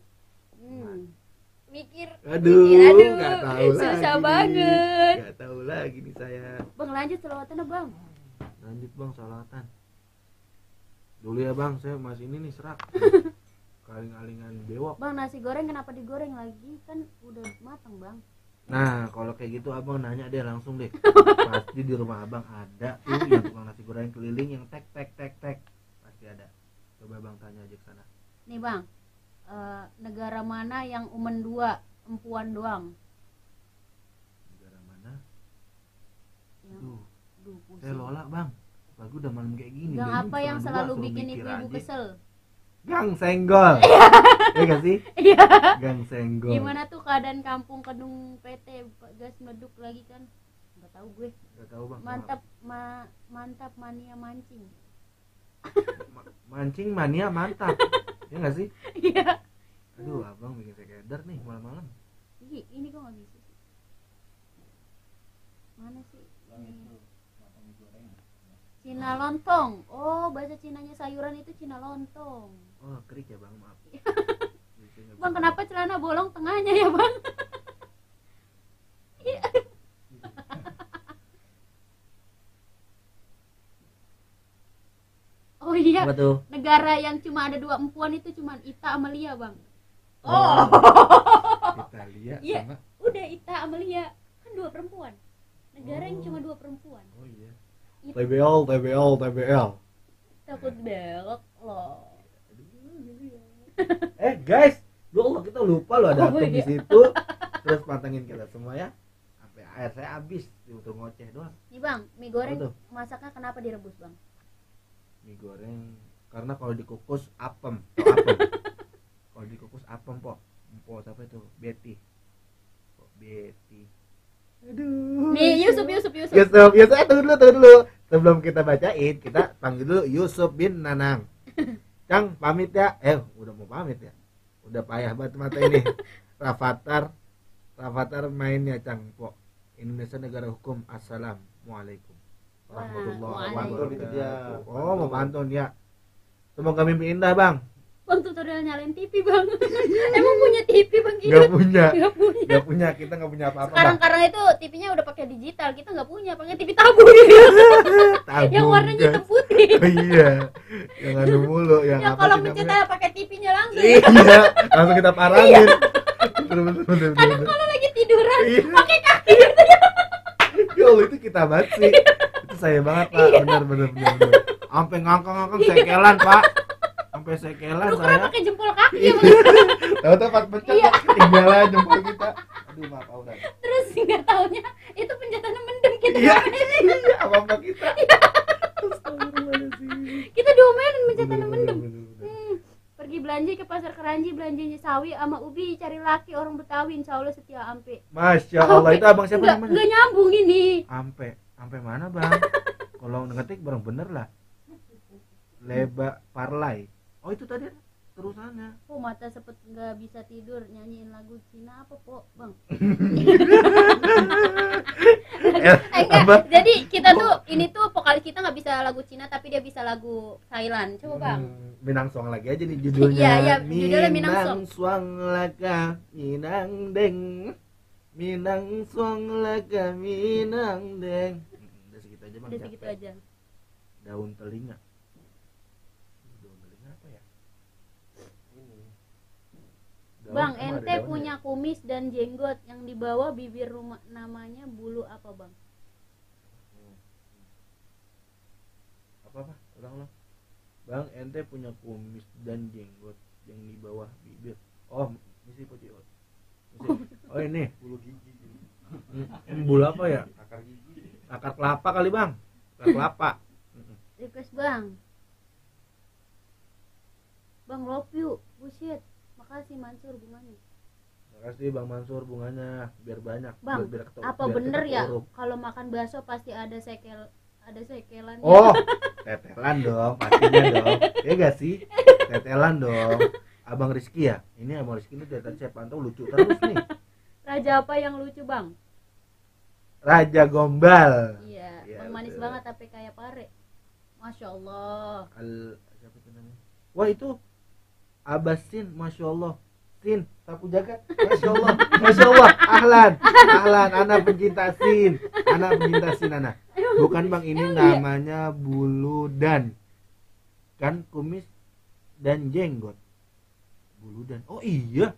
Mikir. Aduh, Mikir, nggak tahu susah lagi. banget. Nggak tahu lagi nih saya. Bang lanjut selawatannya bang. Lanjut Bang salawatan. Dulu ya Bang, saya masih ini nih serak. Kaling-alingan bewok. Bang nasi goreng kenapa digoreng lagi? Kan udah matang bang. Nah, kalau kayak gitu Abang nanya deh langsung deh. Pasti di rumah Abang ada tuh yang tukang nasi goreng keliling yang tek. Pasti ada. Coba Bang tanya aja ke sana. Nih bang, negara mana yang umen 2, empuan doang? Negara mana? Yang, Duh, pusing. saya Lola Bang. Lagu udah malam kayak gini. Gang Jam apa yang 11 selalu suruh bikin mikir ibu-ibu aja. kesel? Gang senggol. Iya gak sih? Iya. Gang senggol. Gimana tuh keadaan kampung Kedung PT gas meleduk lagi kan? Nggak tahu gue. Gak tahu bang. Mantap mantap mania mancing. Mancing mania mantap. Ya gak sih? Iya. Aduh abang bikin saya keder nih malam-malam. Ini kok nggak bisa sih? Mana sih? Ini. Cina lontong. Oh, bahasa Cinanya sayuran itu Cina lontong. Oh krik ya bang, maaf. Bang, kenapa celana bolong tengahnya ya bang? Iya. Oh iya, Apa tuh? negara yang cuma ada 2 empuan itu cuma Ita sama Lia bang. Oh. Kita lihat Iya. sama. Udah Ita sama Lia kan 2 perempuan. Negara yang cuma 2 perempuan. Oh iya. TBL. Takut belok loh. Guys, ya Allah kita lupa loh ada Oh, atom di iya. situ. Terus pantengin kita semua ya. Sampai air saya habis untuk ngoceh doang. Nih bang, mie goreng Apa tuh? masaknya kenapa direbus bang? Mie goreng karena kalau dikukus apem, tau apem. Kalau dikukus apem po siapa itu? Betty. Kok Betty? Aduh. Nih Yusuf. Yusuf, tunggu dulu. Sebelum kita bacain, kita panggil dulu Yusuf bin Nanang. Cang, pamit ya. Udah mau pamit ya. Udah payah banget mata ini. Rafathar mainnya Cang po. Indonesia negara hukum. Assalamualaikum warahmatullahi wabarakatuh. Oh, mau pantun ya. Semoga mimpi indah, Bang. Bang tutorial nyalain TV bang. Emang punya TV bang gitu? Gak punya. Nggak punya. Gak punya, kita gak punya apa-apa. Sekarang Bang. karena itu TV-nya udah pakai digital, kita nggak punya, pakai TV tabung. Tabung, Yang warnanya guys. hitam putih. Oh, iya. Yang anu mulu, yang Yang apa kalau sih mencet namanya? pakai TV-nya langsung. Iya, langsung kita parangin. Bener. Kadang kalau lagi tiduran Iya. pakai kaki. Ya Allah, itu kita banget sih. Itu saya banget, Pak. Bener. Sampai ngangkang sekelan, Pak. Sampai sekelan Lu saya. kira pakai jempol kaki ya Iya. bang. Tahu-tahu pas pencet Iya. tinggalan jempol kita. Aduh, maaf udah. Terus nggak taunya itu pencetannya mendem kita. Iya. Apa kita? Astagfirullahaladzim. Kita diomelin pencetannya Bener. mendem. Pergi belanja ke pasar Keranji, belanjanya sawi sama ubi, cari laki orang Betawi, insya Allah setia ampe. Masya Allah, itu abang siapa namanya? Nggak nyambung ini. Sampai mana, Bang? Kalau ngetik bareng bener lah. Leba Parlay. Oh, itu tadi terusannya. Oh, mata sepet nggak bisa tidur nyanyiin lagu Cina apa po bang? Enggak. Apa? Jadi kita tuh ini tuh vokalis kita nggak bisa lagu Cina tapi dia bisa lagu Thailand. Coba bang. Minang Suang lagi aja nih judulnya. Iya, judulnya Minang Suang. Suang laka Minang Deng. Minang Suang laka Minang Deng. Udah segitu aja, Bang. Udah segitu capek. aja. Daun telinga. Daun telinga apa ya? Ini. Daun, Bang, emang ada ente daunnya punya ya? kumis dan jenggot yang di bawah bibir rumah namanya bulu apa bang? Apa? Ulang. Bang, ente punya kumis dan jenggot yang di bawah bibir. Oh, misi putih. Oh, ini bulu gigi. Bulu apa ya? Akar gigi. Akar kelapa kali, Bang. Akar kelapa. Request bang. Bang love you, buset. Makasih Mansur bunganya. Makasih Bang Mansur bunganya, biar banyak. Bang, biar apa biar bener ya keturuk. kalau makan bakso pasti ada sekelan? Oh, tetelan dong, pastinya dong. Ya gak sih? Tetelan dong. Abang Rizky ya? Ini Abang Rizky ini dari tadi saya pantau lucu terus nih. Raja apa yang lucu bang? Raja Gombal. Iya, Iya, bang manis betul. banget tapi kayak pare. Masya Allah. Siapa itu namanya? Wah, itu Abasin, Masya Allah. Sin, sapu jagat. Masya Allah. Masya Allah. Ahlan, anak pencinta Sin. Anak. Bukan Bang, ini namanya buludan. Kan kumis dan jenggot. Buludan. Oh iya.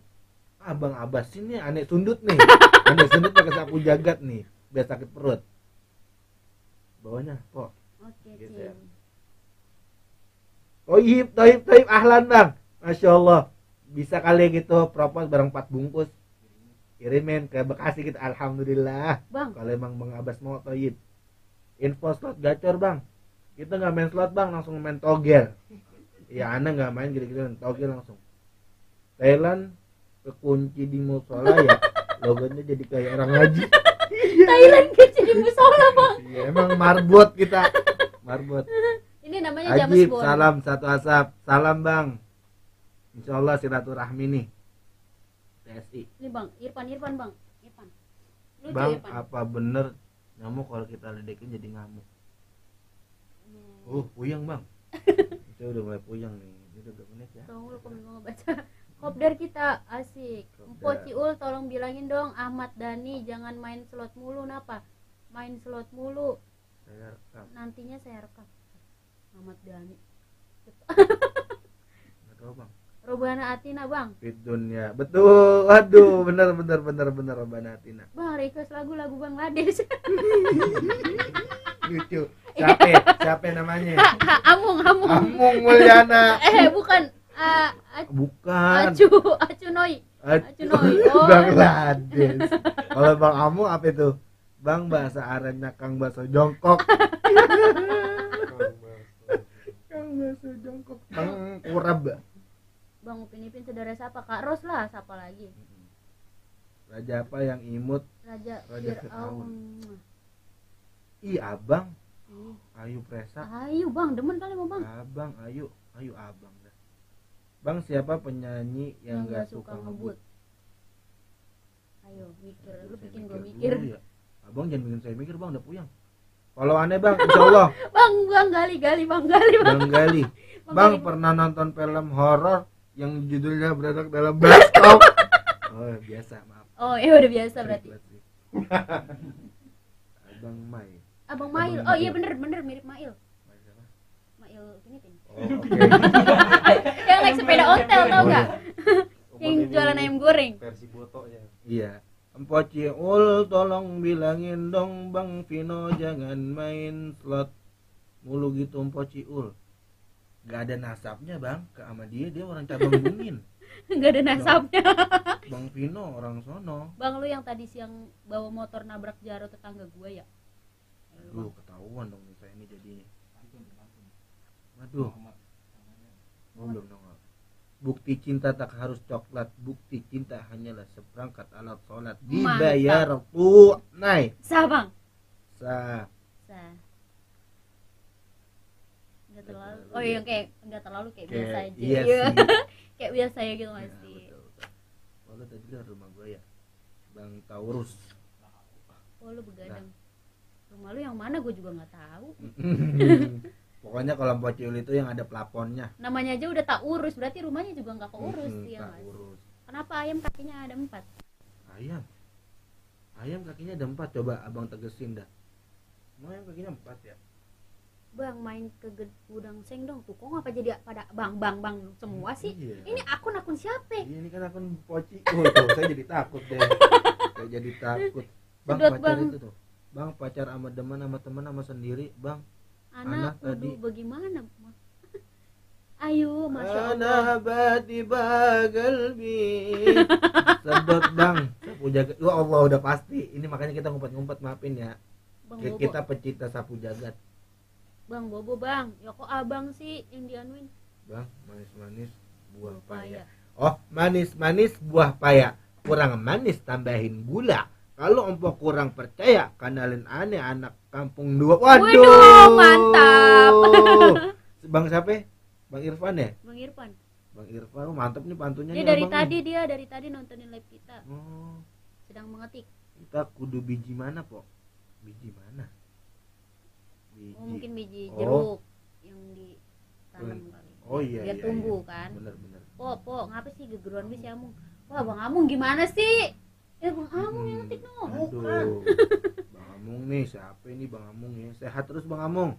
Abang Abasin nih aneh sundut nih. Aneh sundut pakai sapu jagat nih. Biar sakit perut. Bawahnya, kok. Oke, Gitu Cim. ya. Toib, ahlan Bang. Masya Allah. Bisa kali gitu propose bareng 4 bungkus. Kirimin ke Bekasi gitu. Alhamdulillah. Bang, Kalau emang Bang Abbas mau toib. Info slot gacor Bang. Kita nggak main slot bang, langsung main togel. Ya anda nggak main gitu-gitu, togel langsung. Thailand kekunci di musola ya, logonya jadi kayak orang haji. Thailand kunci di musola bang. Iya, emang marbot kita, marbot. Ini namanya James Ajib, Bond. salam satu asap, salam bang. Insya Allah silaturahmi nih. TSI. Ini bang, Irfan bang, Irfan. Lucu Bang, Irfan. apa bener nyamuk kalau kita ledekin jadi ngamuk? Puyeng bang. Saya udah mulai puyeng nih. Ini udah berapa menit ya? Tolong lu komen gua ngebaca. Kopdar kita asik. Empo Ciul tolong bilangin dong Ahmad Dhani jangan main slot mulu napa? Main slot mulu. Saya rekam. Nantinya saya rekam. Ahmad Dhani. Nggak tahu bang. Robana Atina bang. Fit dunia. Betul. Aduh, bener Robana Atina. Bang request lagu Bangladesh. Lucu. Siapa namanya? Amung. Amung Mulyana. Bukan. Bukan. Acu Noi. Oh. Bangladesh. Kalau Bang Amung apa itu? Bang bahasa Arabnya Kang Baso Jongkok. Kang Baso Jongkok. Bang Kurab. Bang Upin Ipin saudara siapa? Kak Ros lah, siapa lagi? Raja apa yang imut? Raja Fir'aun. Fir'aun. Abang. Ih. Ayu Presa. Ayo bang, demen kali mau bang. Abang, ayo abang dah. Bang siapa penyanyi yang nggak gak suka ngebut? Ayo mikir, lu Saya bikin gue dulu mikir. ya. Abang jangan bikin saya mikir bang, udah puyeng. Kalau aneh bang, insya Allah. Bang gali bang. Bang Gali. Bang pernah nonton film horor yang judulnya Beranak dalam Bioskop? Oh biasa, maaf. Oh ya udah biasa berarti. Abang Mai. Abang Mail. Oh iya bener mirip Mail. Mai siapa? Mail Pinitin. Oh oke. Yang naik sepeda ontel tau Oh, nggak? iya. Yang jualan ayam goreng. Versi boto ya. Iya. Empo Ciul tolong bilangin dong Bang Vino jangan main slot mulu gitu Empo Ciul. Gak ada nasabnya bang, ke sama dia orang cabang Bungin. Nggak ada nasabnya. Bang Vino orang sono. Bang lu yang tadi siang bawa motor nabrak Jaro tetangga gua ya? Aduh ketahuan dong nih saya ini jadinya. Aduh. Oh, belum nongol. Bukti cinta tak harus coklat, bukti cinta hanyalah seperangkat alat sholat dibayar tunai. Sah bang. Sah. Nggak terlalu. Oh iya kayak nggak terlalu kayak biasa aja. Iya Iya. sih. Kayak biasa ya gitu Ya, masih. betul. Kalau tadi lihat rumah gue ya, Bang Taurus. Oh lu begadang. Rumah lu yang mana gue juga nggak tahu. Pokoknya kalau Empo Ciul itu yang ada plafonnya. Namanya aja udah tak urus, berarti rumahnya juga nggak keurus ya Tak Mas? urus. Kenapa ayam kakinya ada 4? Ayam kakinya ada 4, coba abang tegesin dah. Mau ayam kakinya 4 ya? Bang main ke gudang seng dong tuh, kok ngapa jadi pada bang semua sih? Iya. Ini akun siapa? Iya, ini kan akun Poci. Oh tuh, saya jadi takut deh. Saya jadi takut. Bang Sedot, pacar Bang. itu tuh. Bang pacar sama teman sama teman sama sendiri, Bang. Anak tadi. kudu bagaimana? Ayo, masya Allah. Ana bati bagalbi. Sedot Bang. Sapu jagat. Ya Allah udah pasti. Ini makanya kita ngumpet-ngumpet, maafin ya. Bang Bobo. Kita pecinta sapu jagat. Bang Bobo bang, ya kok abang sih yang dianuin? Bang, manis-manis buah Buah paya. paya. Oh, manis-manis buah paya. Kurang manis tambahin gula. Kalau Empo kurang percaya, kenalin aneh anak kampung 2. Waduh, Waduh, mantap. Bang siapa? Bang Irfan ya? Bang Irfan. Bang Irfan, oh, mantap nih pantunnya Dia nih, dari tadi nontonin live kita, Oh, sedang mengetik. kita kudu biji mana, Po? Biji mana? Biji. Oh mungkin biji Oh. jeruk yang ditanam kali. Oh iya. Biar iya, tumbuh iya. kan. Bener-bener. Po, ngapa sih gegeruan bis ya Amung? Wah Bang Amung gimana sih? Bang Amung yang ngetik no. Aduh. Bang Amung nih, siapa ini Bang Amung ya? Sehat terus Bang Amung.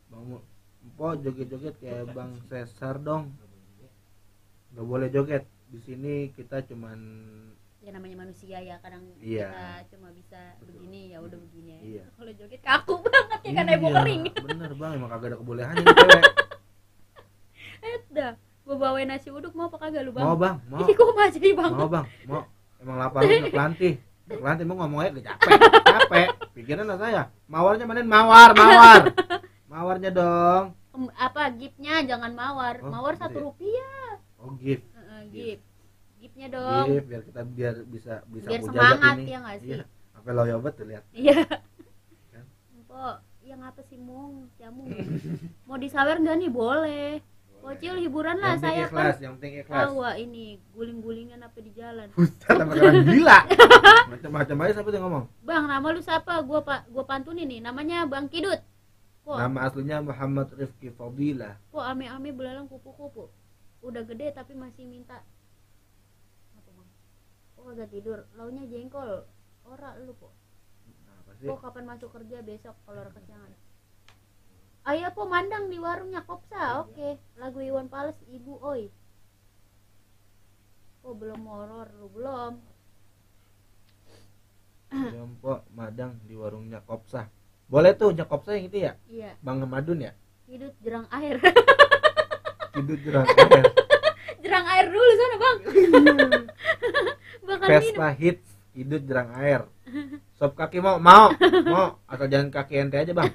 Bang Amung. Empo joget-joget kayak Bang Cesar dong. Gak boleh joget. Di sini kita cuman Ya namanya manusia ya, kadang Iya. kita cuma bisa begini ya udah begini aja. Iya. Kalau joget kaku banget ya kan ibu kering. Bener Bang, emang kagak ada kebolehannya nih cewek. Dah, gua bawain nasi uduk mau apa kagak lu Bang? Mau Bang, mau. Ih, kok masih di Bang? Mau Bang, mau. Emang lapar nggak kelantih. Nggak kelantih mau ngomongnya gak capek. Pikiran lah saya. Mawarnya manin mawar. Mawarnya dong. Apa giftnya jangan mawar. Oh, Mawar gitu ya? Rp1. Oh, gift. Gift. Giftnya dong. Gift biar kita bisa Biar mujabat semangat ini. ya nggak sih? Iya. Sampai loyo banget tuh lihat. Iya. Kan? Empok, yang apa sih Mung? Siamu. Mau disawer nggak nih? Boleh. Bocil hiburan lah Yang penting saya ikhlas, kan. yang penting ikhlas. Wah ini guling-gulingan apa di jalan. Buset, sama orang gila. Macam-macam aja sampai dia ngomong. Bang, nama lu siapa? Gua pantunin nih. Namanya Bang Kidut. Kok Nama aslinya Muhammad Rifki Fadilah. kok ame-ame belalang kupu-kupu. Udah gede tapi masih minta. Apa Bang? Kok kagak tidur? Launya jengkol. Ora lu kok. Apa sih? Kok kapan masuk kerja besok kalau ora kesiangan? Ayo po mandang di warungnya Kopsa. Oke. Lagu Iwan Fals Ibu Oi. Kok belum horor lu belum? Jempok madang di warungnya Kopsa. Boleh tuh Kopsa yang itu ya? Iya. Bang Madun ya? Kidut jerang air. Kidut jerang air. Jerang air dulu sana, Bang. Bakal minum. Vespa hits Kidut jerang air. Sop kaki mau asal jangan kaki ente aja bang.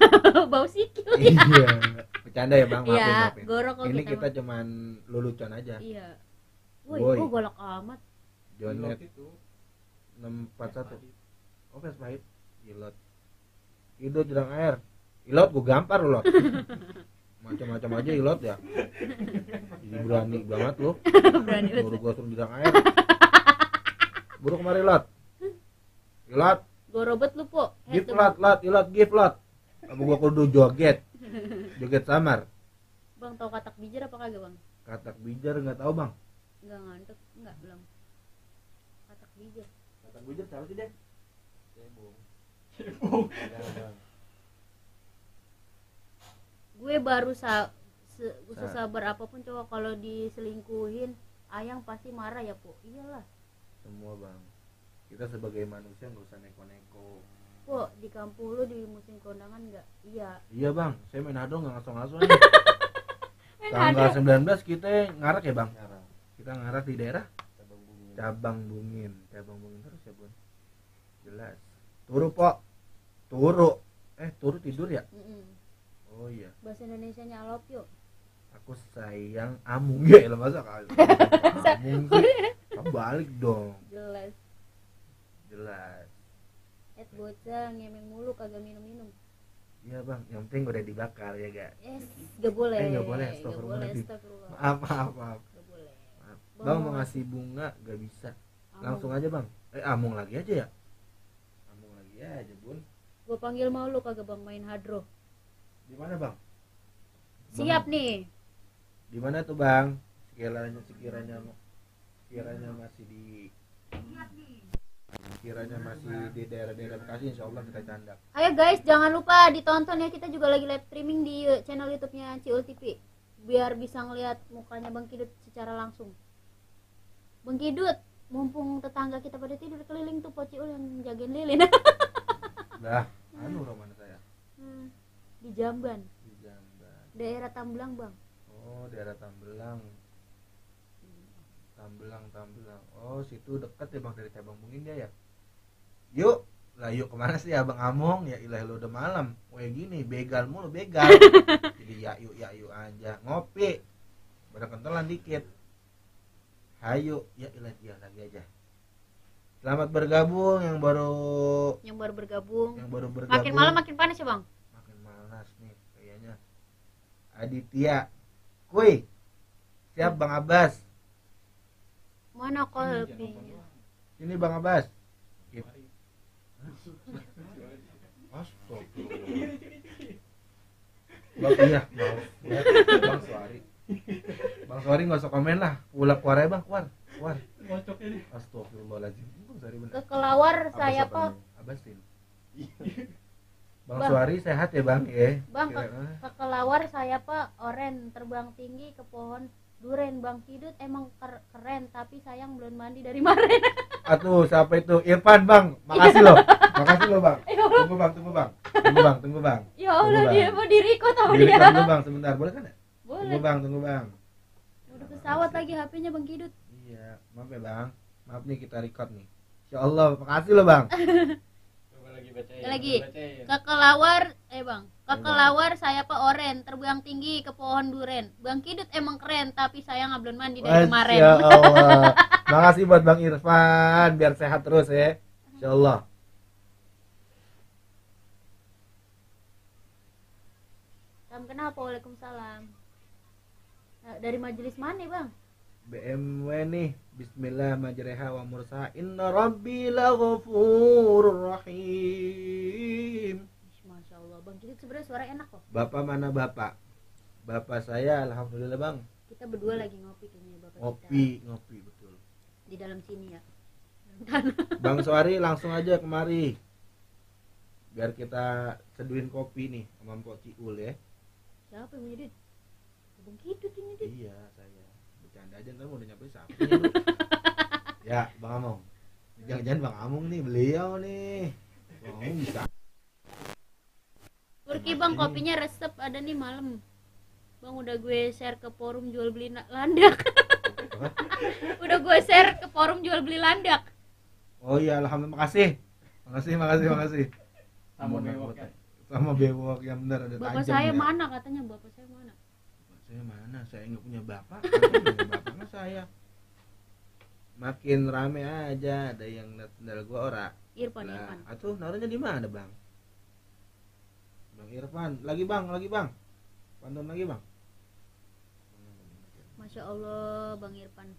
Bau sikil. Iya, bercanda ya bang, Iya, maafin. gorok kok Ini kita, kita cuman lelucon aja. Iya. Woi, Woi. kok golok amat. Jonet 641. Oh Vespa hits Ilot. Kidut jerang air. Ilot gue gampar lu lot. Macam-macam aja Ilot ya. Jadi berani banget lu. Berani banget. Buru gue suruh jerang air. Buru kemari Lot. Ilot. Gue robot lu, Po. Gift Ilot, gift lot. Apa gua kudu joget? Joget samar. Bang, tahu katak bijar apa kagak, Bang? Katak bijar enggak tahu, Bang. Enggak ngantuk, enggak belum. Katak bijar. Katak bijar siapa sih, Dek? Cebong. Gue baru sesabar apapun cowok kalau diselingkuhin, Ayang pasti marah ya, Po. Iyalah. Semua, Bang. Kita sebagai manusia nggak usah neko-neko. Po, di kampung lu di musim kondangan enggak? Iya. Iya, Bang. Saya main hado nggak ngaso-ngaso nih. Tanggal 19 kita ngarak ya, Bang? Kita ngarak di daerah Cabang Bungin terus ya, Bun. Jelas. Turu, Po. Turu tidur ya? Oh iya. Bahasa Indonesianya I love you. Aku sayang Amung ya, lah masa kali. Amung sih. Balik dong. Jelas. Bocah ngemeng mulu kagak minum-minum. Iya bang, yang penting udah dibakar ya gak? Yes, gak boleh. Gak boleh, astagfirullahaladzim. Maaf. Gak boleh. Bang mau ngasih bunga gak bisa. Langsung aja bang. Amung lagi aja ya. Amung lagi aja bun. Gue panggil mau lu kagak bang main hadro. Di mana bang? Siap nih. Di mana tuh bang? Sekiranya masih di daerah-daerah Bekasi, insya Allah kita candak. Ayo guys, jangan lupa ditonton ya, kita juga lagi live streaming di channel YouTube-nya Ciul TV, biar bisa ngelihat mukanya Bang Kidut secara langsung. Bang Kidut, mumpung tetangga kita pada tidur keliling tuh Po Ciul yang jagain lilin. Lah, rumah saya. Di Jamban. Daerah Tambelang bang. Oh, daerah Tambelang. Oh, situ dekat ya bang dari Cabang Bungin dia ya. Yuk kemana sih abang Among? Ya ilah lu udah malam. Kayak gini, begal mulu begal. Jadi yuk aja ngopi. Berkentelan dikit. Hayu, ya ilah dia lagi aja. Selamat bergabung yang baru bergabung. Makin malam makin panas ya bang. Makin malas nih kayaknya. Aditya, kuy. Siap Bang Abbas. Mana kolbinya? Ini Bang Abbas. Astagfirullah. Maaf. Bang Suari. Bang Suari nggak usah komen lah. Keluar ya bang, keluar. Astagfirullahaladzim. Bang Suari bener. Kekelawar saya po. Abbasin. Bang Suari sehat ya bang ya. Bang kekelawar saya pak oren terbang tinggi ke pohon duren. Bang Kidut emang keren tapi sayang belum mandi dari kemarin. Atuh siapa itu? Irfan bang. Makasih loh bang. Tunggu bang. Ya Allah dia mau diriko tau dia. dia. Tunggu bang sebentar boleh kan ya? Boleh. Tunggu bang. Udah pesawat lagi HP-nya Bang Kidut. Iya maaf ya bang. Maaf nih kita record nih. Insya Allah makasih loh bang. Lagi kekelawar bang Kekelawar saya Pak Oren, terbang tinggi ke pohon duren. Bang Kidut emang keren, tapi saya nggak belum mandi dari kemarin. Masya Allah. Makasih buat Bang Irfan, biar sehat terus ya. Insya Allah. Kenapa? Waalaikumsalam. Dari majelis mana Bang? BMW nih. Bismillah majreha wa mursaha. Inna rabbi laghafurur rahim. Masya Allah, Bang Kidut sebenarnya suara enak kok. Bapak mana bapak? Bapak saya alhamdulillah Bang. Kita berdua lagi ngopi kayaknya Bapak Ngopi betul. Di dalam sini ya. Bang Suari langsung aja kemari. Biar kita seduhin kopi nih sama Mpok Ciul ya. Siapa yang menjadi? Bang Kidut ini deh. Iya, saya. Bercanda aja ntar mau udah nyampe siapa. Ya, Bang Among. Jangan-jangan Bang Among nih, beliau nih. Bang Among bisa. Turki Bang, kopinya resep ada nih malam. Bang udah gue share ke forum jual beli landak. Udah gue share ke forum jual beli landak. Oh iya, alhamdulillah, makasih. Makasih. Sama bewok yang benar ada Bapak tajam saya ya. mana katanya, bapak saya mana? Bapak saya mana? Saya nggak punya bapak. Bapaknya saya. Makin rame aja, ada yang sendal gua ora. Irfan. Atuh naruhnya di mana, Bang? Bang Irfan, lagi Bang. Pantun lagi, Bang. Masya Allah, Bang Irfan.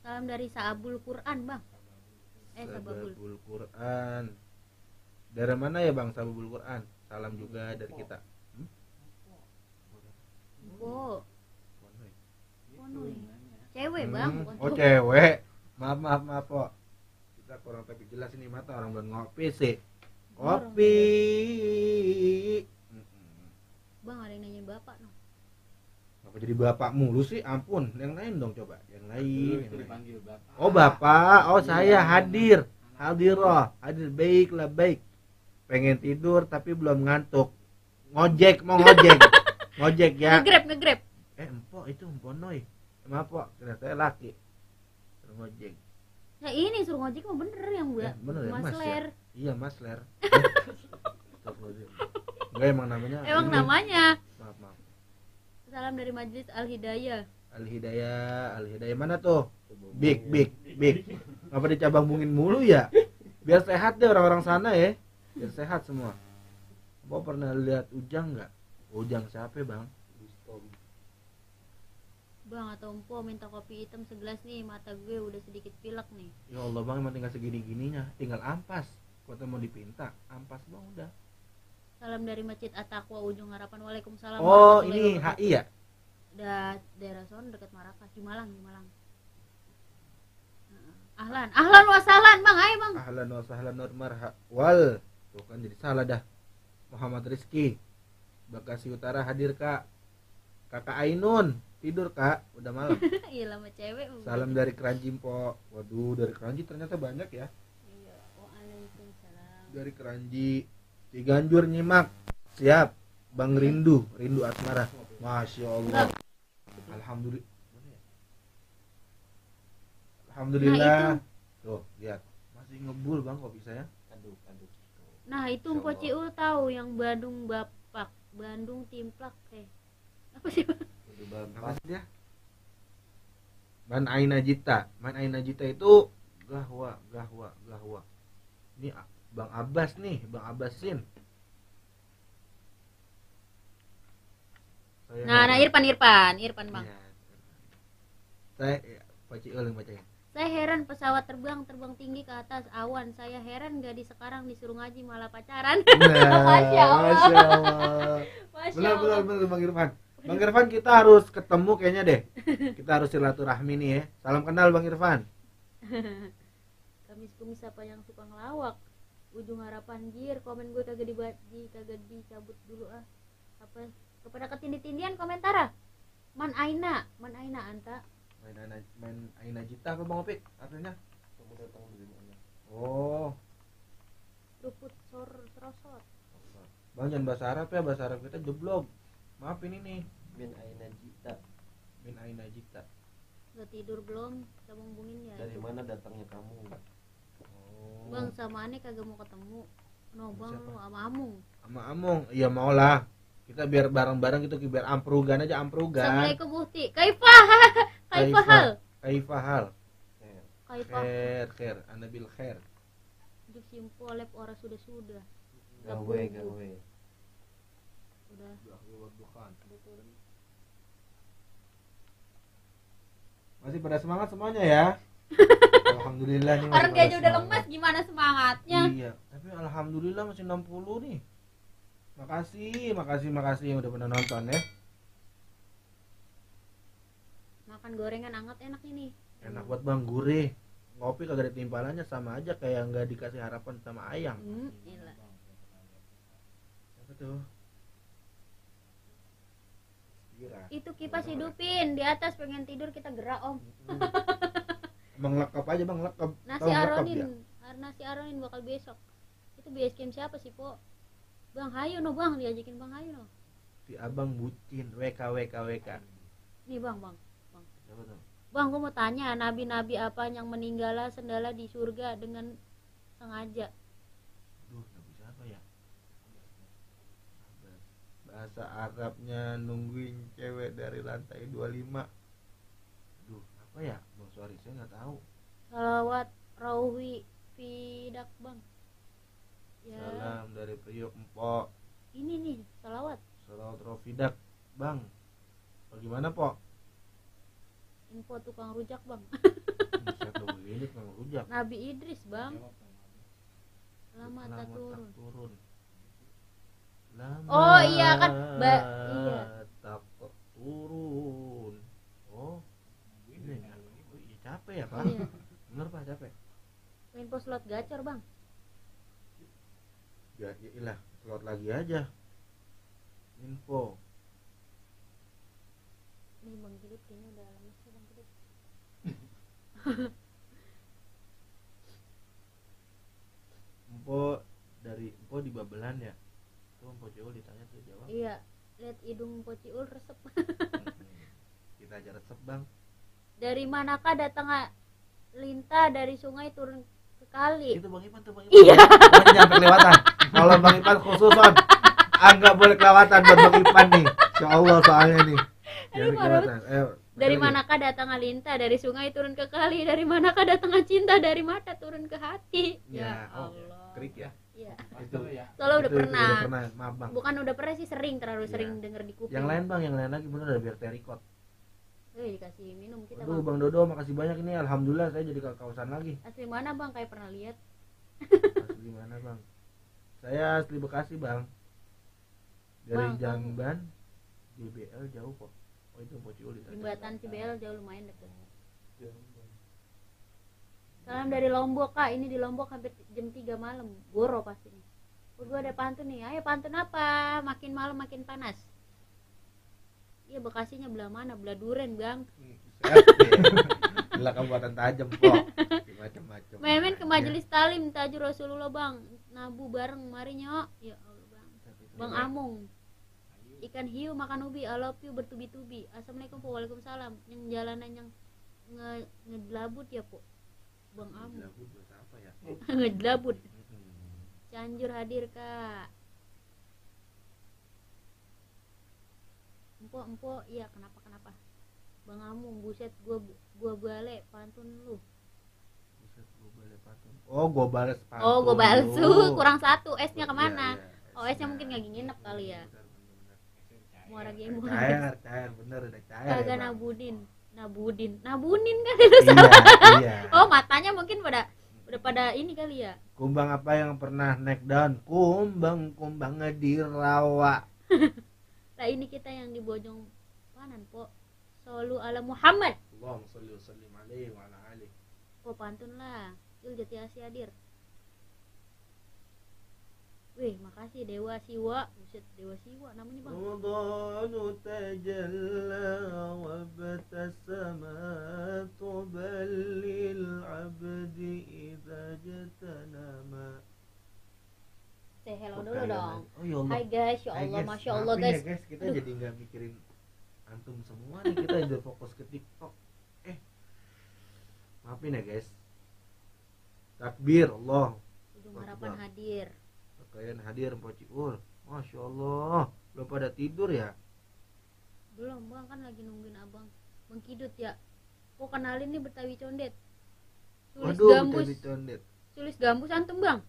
Salam dari Saabul Quran, Bang. Sababul Quran. Dari mana ya Bang Sababul Quran? Salam juga dari kita. Cewek Bang, bukan Oh cowok. cewek. Maaf kok. Kita kurang tapi jelas ini mata orang belum ngopi sih. Kopi. Bang ada yang nanyain bapak no. Apa jadi bapak mulu sih? Ampun, yang lain dong coba. Yang lain. Oh bapak, oh saya hadir. Hadirah, hadir baiklah baik. Pengen tidur tapi belum ngantuk. Mau ngojek ya. Ngegrab. Empok itu emponoy. Maaf Pok, kira saya laki. Suruh ngojek. Nah ini suruh ngojek mah bener yang Bener ya, Mas Ler. ya? Iya, Mas Ler. Enggak emang namanya. Emang ini. namanya. Maaf. Salam dari Majelis Al Hidayah. Al Hidayah mana tuh? Big. Ngapa dicabang-bungin mulu ya? Biar sehat deh orang-orang sana ya. Biar sehat semua. Bapak pernah lihat Ujang nggak? Ujang siapa Bang? Bang atau Empo minta kopi hitam segelas nih, mata gue udah sedikit pilek nih. Ya Allah Bang, emang tinggal segini-gininya. Tinggal ampas. Kota mau dipinta, ampas Bang udah. Salam dari Masjid At-Taqwa Ujung Harapan. Waalaikumsalam. Oh ini HI ya? Daerah son dekat Marakas, di Malang. Ahlan wa sahlan Bang, ayo Bang. Ahlan wa sahlan wal. Tuh kan jadi salah dah. Muhammad Rizky Bekasi Utara hadir Kak. Kakak Ainun tidur Kak, udah malam. Iya lama cewek. Salam dari Keranji Mpok. Waduh, dari Keranji ternyata banyak ya. Iya, waalaikumsalam. Dari Keranji Ciganjur nyimak. Siap. Bang Rindu Asmara. Masya Allah. Alhamdulillah. Tuh, lihat. Masih ngebul Bang kopi saya. Aduh. Nah, itu Empo Ciul tahu yang Bandung Bapak, Bandung Timplak apa sih Bang? Apa sih dia? Man Aina Jita itu gahwa. Ini Bang Abbas nih, Bang Abbasin. Nah, Irfan Bang. Ya. Saya Pak Ciul yang bacain. Saya heran pesawat terbang tinggi ke atas awan. Saya heran gadis sekarang disuruh ngaji malah pacaran. Nah, Masya Allah. Benar Bang Irfan. Bang Irfan kita harus ketemu kayaknya deh. Kita harus silaturahmi nih ya. Salam kenal Bang Irfan. Kumis apa yang suka ngelawak? Ujung Harapan jir, komen gue kagak dicabut dulu ah. Apa kepada ketindih-tindihan komentar ah. Man Aina anta. Main Aina Jita apa Bang Opik? Artinya? Kamu datang dari mana? Oh. Ruput serosot. Bang jangan bahasa Arab ya, bahasa Arab kita jeblok. Maaf ini nih. Min Aina Jita. Udah tidur belum? Kita ngomongin ya. Dari mana datangnya kamu? Oh. Bang sama aneh kagak mau ketemu. No bang Siapa? lu sama Amung. Sama Amung. Iya mau lah. Kita biar bareng-bareng gitu, biar amprugan aja, amprugan. Assalamualaikum Bukti. Kaifah hal. Kaifahal. Kaifah. Khair, anda bil khair. Juk simpo lep ora sudah. Gawe. Udah. Masih pada semangat semuanya ya. Alhamdulillah nih. Orang masih dia pada aja udah semangat. lemas, gimana semangatnya? Iya, tapi alhamdulillah masih 60 nih. Makasih yang udah pernah nonton ya. Makan gorengan anget enak ini. Enak buat Bang, gurih. Ngopi kagak ada timpalannya, sama aja kayak nggak dikasih harapan sama ayam. Gila. Apa tuh? Kira. Itu kipas hidupin di atas, pengen tidur kita gerak om. Emang lekap aja Bang, lekap. Nasi Tahu lekap aronin, ya? nasi aronin bakal besok. Itu base camp siapa sih po? Bang Hayu no bang, diajakin Bang Hayu no. Si Abang bucin, WK. Nih bang. Siapa tuh? Bang, gua mau tanya, nabi-nabi apa yang meninggal sendala di surga dengan sengaja? Duh, nabi siapa ya? Bahasa Arabnya nungguin cewek dari lantai 25. Duh, apa ya? Bang Suari, saya nggak tahu. Salawat Rauhi Fidak bang. Ya. Salam dari Priok Empok. Ini nih, salawat. Salawat Rofidak, Bang. Bagaimana, Pok? Info tukang rujak bang. Bisa tuh begini tukang rujak. Nabi Idris bang. Lama tak turun. Lama Oh iya kan, iya. tak turun. Oh, ini ya. Oh, iya, capek ya, Pak? Iya. Bener, Pak, capek. Info slot gacor bang. Ya, iyalah, slot lagi aja. Info. Nih bang Kidit kayaknya udah lemes ya bang Kidit. Empo di Babelan ya. Tuh Empo Ciul ditanya tuh jawab. Iya, lihat hidung Pociul resep. Kita aja resep, Bang. Dari manakah datang lintah dari sungai turun ke kali? Itu Bang Ipan tuh, Bang Ipan. Iya. Pokoknya jangan kelewatan. Kalau Bang Ipan khususon, nggak boleh kelewatan buat Bang Ipan nih. Insya Allah soalnya nih. Jangan kelewatan. Dari manakah datang lintah dari sungai turun ke kali? Dari manakah datang cinta dari mata turun ke hati? Ya, Allah. Krik ya. Iya. Itu ya. Soalnya udah itu pernah. udah pernah, maaf Bang. Bukan udah pernah sih, sering, terlalu Iya. sering denger di kuping. Yang lain Bang, yang lain lagi bener ada biar terikot. Dikasih minum kita Aduh, bang. Bang Dodo makasih banyak ini. Alhamdulillah saya jadi kawasan lagi. Asli mana bang? Kayak pernah lihat. Asli mana Bang? Saya asli Bekasi Bang. Dari Bang, Jamban, JBL jauh kok. Oh itu Pociul ditanya. Jembatan Cibel jauh lumayan deket. Salam dari Lombok kak. Ini di Lombok hampir jam 3 malam. Goro pasti nih. Gue ada pantun nih. Ayo pantun apa? Makin malam makin panas. Iya Bekasinya belah mana? Belah Duren bang. Gila kabupaten Tajam kok. Macam-macam. Main-main ke majelis talim Tajur Rasulullah bang. Nabu bareng mari nyok. Ya Allah bang. Bang Amung. Ikan hiu makan ubi, I love you bertubi-tubi. Assalamualaikum po, waalaikumsalam. Yang jalanan yang ngedelabut ya po. Bang Amung. Ngedelabut bahasa apa ya? Ngedelabut. Cianjur hadir kak. Empo, iya kenapa? Bang Amung, buset gua balik pantun lu. Buset, gua balik pantun. Oh, gua balas pantun. Oh, gua balas lu. kurang satu. S-nya kemana? Iya. Oh, S-nya mungkin nggak nginep kali ya. Bener. Muara game. Cair, bener udah cair. Kagak ya, Bang. nabunin kan itu Iya, salah. iya. Oh, matanya mungkin udah pada ini kali ya. Kumbang apa yang pernah naik daun? Kumbang di rawa. Lah ini kita yang di Bojong Panan, po. Sallu ala Muhammad. Allahumma sholli wa sallim alaihi wa ala alihi. Po pantun lah. Yul Jati Asih hadir. Wih, makasih Dewa Siwa. Buset, Dewa Siwa namanya, Bang. Ramadhanu tajalla wa batasama tubal lil abdi idza jatanama. Say hello dulu dong. Oh ya Allah. Hai guys, ya Hai, Allah, guys. Masya Allah Maafin guys. ya, guys. Kita Aduh. jadi nggak mikirin antum semua nih, kita udah fokus ke TikTok. Maafin ya guys. Takbir Allah. Ujung Harapan hadir. kalian hadir Mpok Ciul. Masya Allah, belum pada tidur ya? Belum bang, kan lagi nungguin abang Bang Kidut ya. Kok kenalin nih Betawi Condet. Sulis Waduh, Gambus. Betawi Condet. Sulis Gambus antum bang.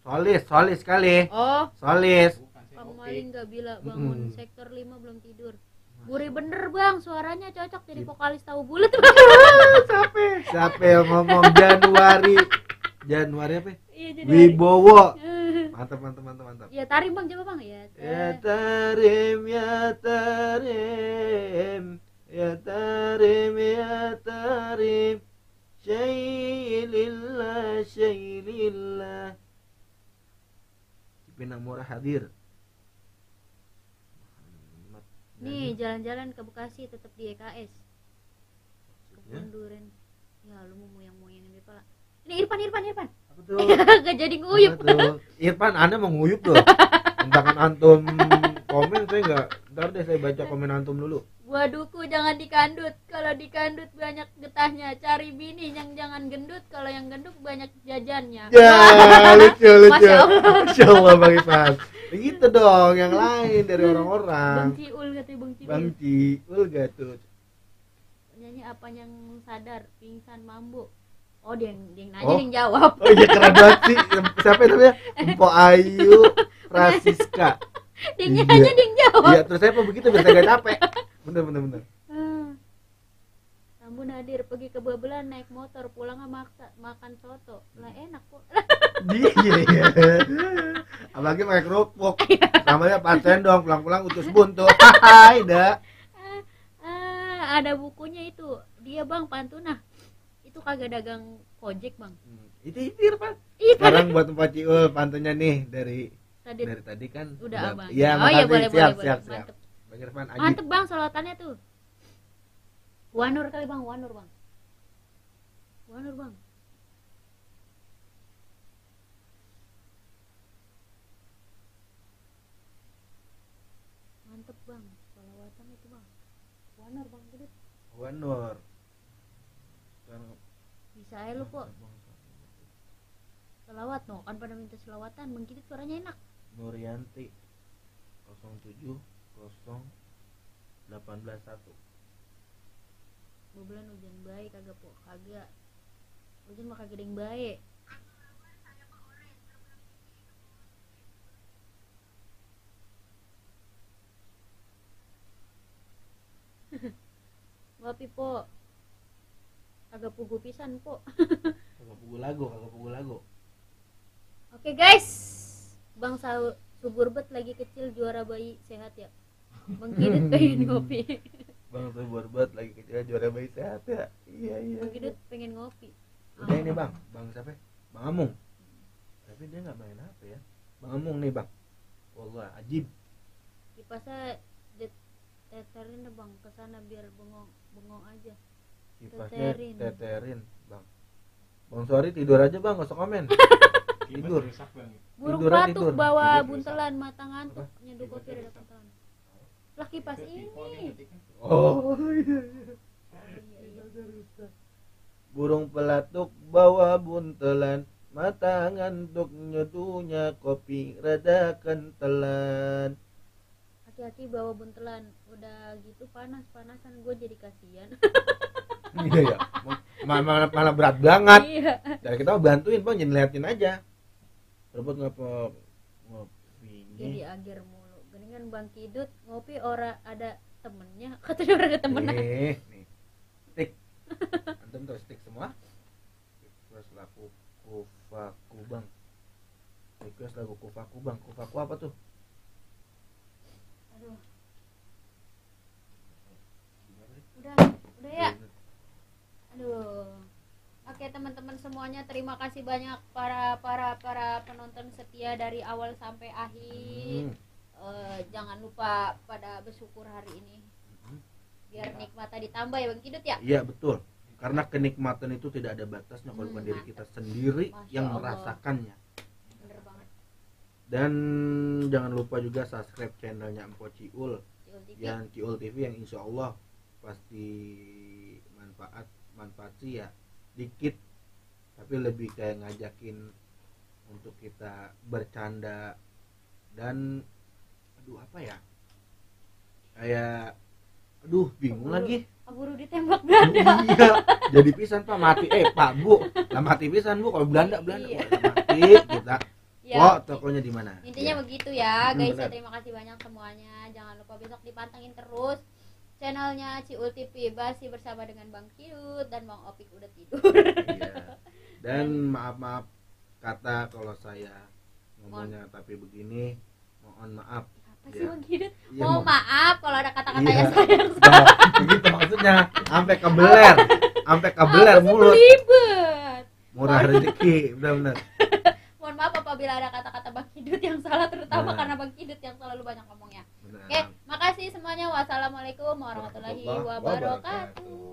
Solis sekali. Oh, Solis. Bang Maling gak bila bangun sektor 5 belum tidur. Gurih bener bang, suaranya cocok jadi vokalis Tahu Bulat bang. Siapa yang ngomong Januari apa? Iya, jadi Wibowo. Mantap. ya tarim bang, coba bang ya. Ya tarim, ya tarim, ya tarim, ya tarim, syailillah, syailillah. Cipinang Murah hadir. Nih jalan-jalan ke Bekasi tetap di EKS. Maksudnya? Kebun Duren. Ya lu mau moyang-moyangin Bepa lah. Ini Irfan. Apa tuh? Gak jadi nguyup. Apa tuh? Irfan, Anda mau nguyup tuh. Tentang antum komen saya enggak. Ntar deh saya baca komen antum dulu. Waduhku jangan dikandut. Kalau dikandut banyak getahnya. Cari bini yang jangan gendut. Kalau yang gendut banyak jajannya. Ya, lucu. Masya Allah. Masya Allah Bang Irfan. Begitu dong, yang lain dari orang-orang. Bang Ciul katanya Bang Ciul. Bang Ciul gak tuh? Nyanyi apa yang sadar pingsan mambu. Oh dia yang nanya Oh. yang jawab. Oh iya keren banget sih. Siapa namanya? Mpok Ayu Rasiska. Dia nanya dia yang jawab. Iya, terus saya apa begitu biar saya gak capek. Bener. Tambun hadir pergi ke Babelan naik motor pulangnya makan soto. Lah enak kok. Iya. Apalagi pakai kerupuk. Namanya Pak Sendong, pulang-pulang utus buntu. Hai, dah. Ada bukunya itu. Dia Bang Pantuna. Itu kagak dagang ojek Bang. Itu Irfan. Iya. Sekarang buat Mpok Ciul pantunnya nih dari Tadi tadi kan udah Abang. Iya, Oh iya boleh. siap. Mantep. Bang Irfan Aji. Mantep Bang solotannya tuh. Wanur kali Bang, Wanur Bang. Mantep Bang, solawatan itu Bang. Wanur Bang Kidut. Wanur. Bisa aja lu kok. Selawat no, kan pada minta selawatan. Bang Kidut suaranya enak. Nurianti 07 0181. Bulan hujan baik kagak po, kagak. Hujan mah kagak deng baik. Ngopi po. Kagak pugu pisan po. Kagak pugu lagu. Oke guys. Bang subur bet lagi kecil juara bayi sehat ya. Bang Kidut pengen ngopi. Bang subur bet lagi kecil juara bayi sehat ya. Iya. Bang Kidut pengen ngopi. Udah ini Bang siapa? Bang Amung. Tapi dia nggak main apa ya? Bang Amung nih Bang. Wallah ajib. Kipasnya teterin deh Bang kesana biar bengong aja. Kipasnya teterin Bang. Bang Sori tidur aja Bang, nggak usah komen. Tidur. Burung Tidur, pelatuk tidur. bawa Tidur. buntelan mata ngantuk nyeduh kopi ada buntelan. Lah kipas ini. Oh iya. Burung pelatuk bawa buntelan, mata ngantuk nyeduhnya kopi rada kentelan. Hati-hati bawa buntelan. Udah gitu panas-panasan gue jadi kasihan. Iya ya. Malah berat banget. Iya. Dari kita mau bantuin Bang, jangan liatin aja. Rebut ngopinya. Jadi ager mulu. Geningan Bang Kidut ngopi ora ada temennya. Katanya ora ada temennya. Nih. Stick. Antum terus stick semua. Terus lagu Kufaku Bang. Request lagu Kufaku Bang. Kufaku apa tuh? Aduh. Udah ya. Aduh. Oke teman-teman semuanya, terima kasih banyak para penonton setia dari awal sampai akhir. Jangan lupa pada bersyukur hari ini. Biar nikmatnya ditambah ya Bang Kidut ya. Iya betul. Karena kenikmatan itu tidak ada batasnya kalau bukan diri kita sendiri Masya yang Allah. merasakannya. Bener banget. Dan jangan lupa juga subscribe channelnya Mpok Ciul Ciul TV. yang Ciul TV yang insya Allah pasti manfaat sih ya dikit, tapi lebih kayak ngajakin untuk kita bercanda dan apa ya? Kayak bingung lagi. Keburu ditembak Belanda. Iya, jadi pisan Pak mati. Pak Bu, lah mati pisan Bu kalau Belanda Iya. Wah, mati kita. Ya, Tokonya di mana? intinya begitu ya guys. benar. Terima kasih banyak semuanya. Jangan lupa besok dipantengin terus channelnya Ciul TV Basi bersama dengan Bang Kidut dan Bang Opik udah tidur. Iya. Dan maaf kata kalau saya ngomongnya tapi begini, mohon maaf. Apa sih Ya. Bang Kidut? Iya, Mohon maaf kalau ada kata-kata Iya. yang saya yang salah. Nah, begitu maksudnya, sampai kebeler Apa sih mulut. belibet? Murah rezeki, benar-benar. Mohon maaf apabila ada kata-kata Bang Kidut yang salah, terutama Nah. karena Bang Kidut yang selalu banyak ngomongnya. Benar. Oke, makasih semuanya. Wassalamualaikum warahmatullahi Warahmatullahi wabarakatuh. wabarakatuh.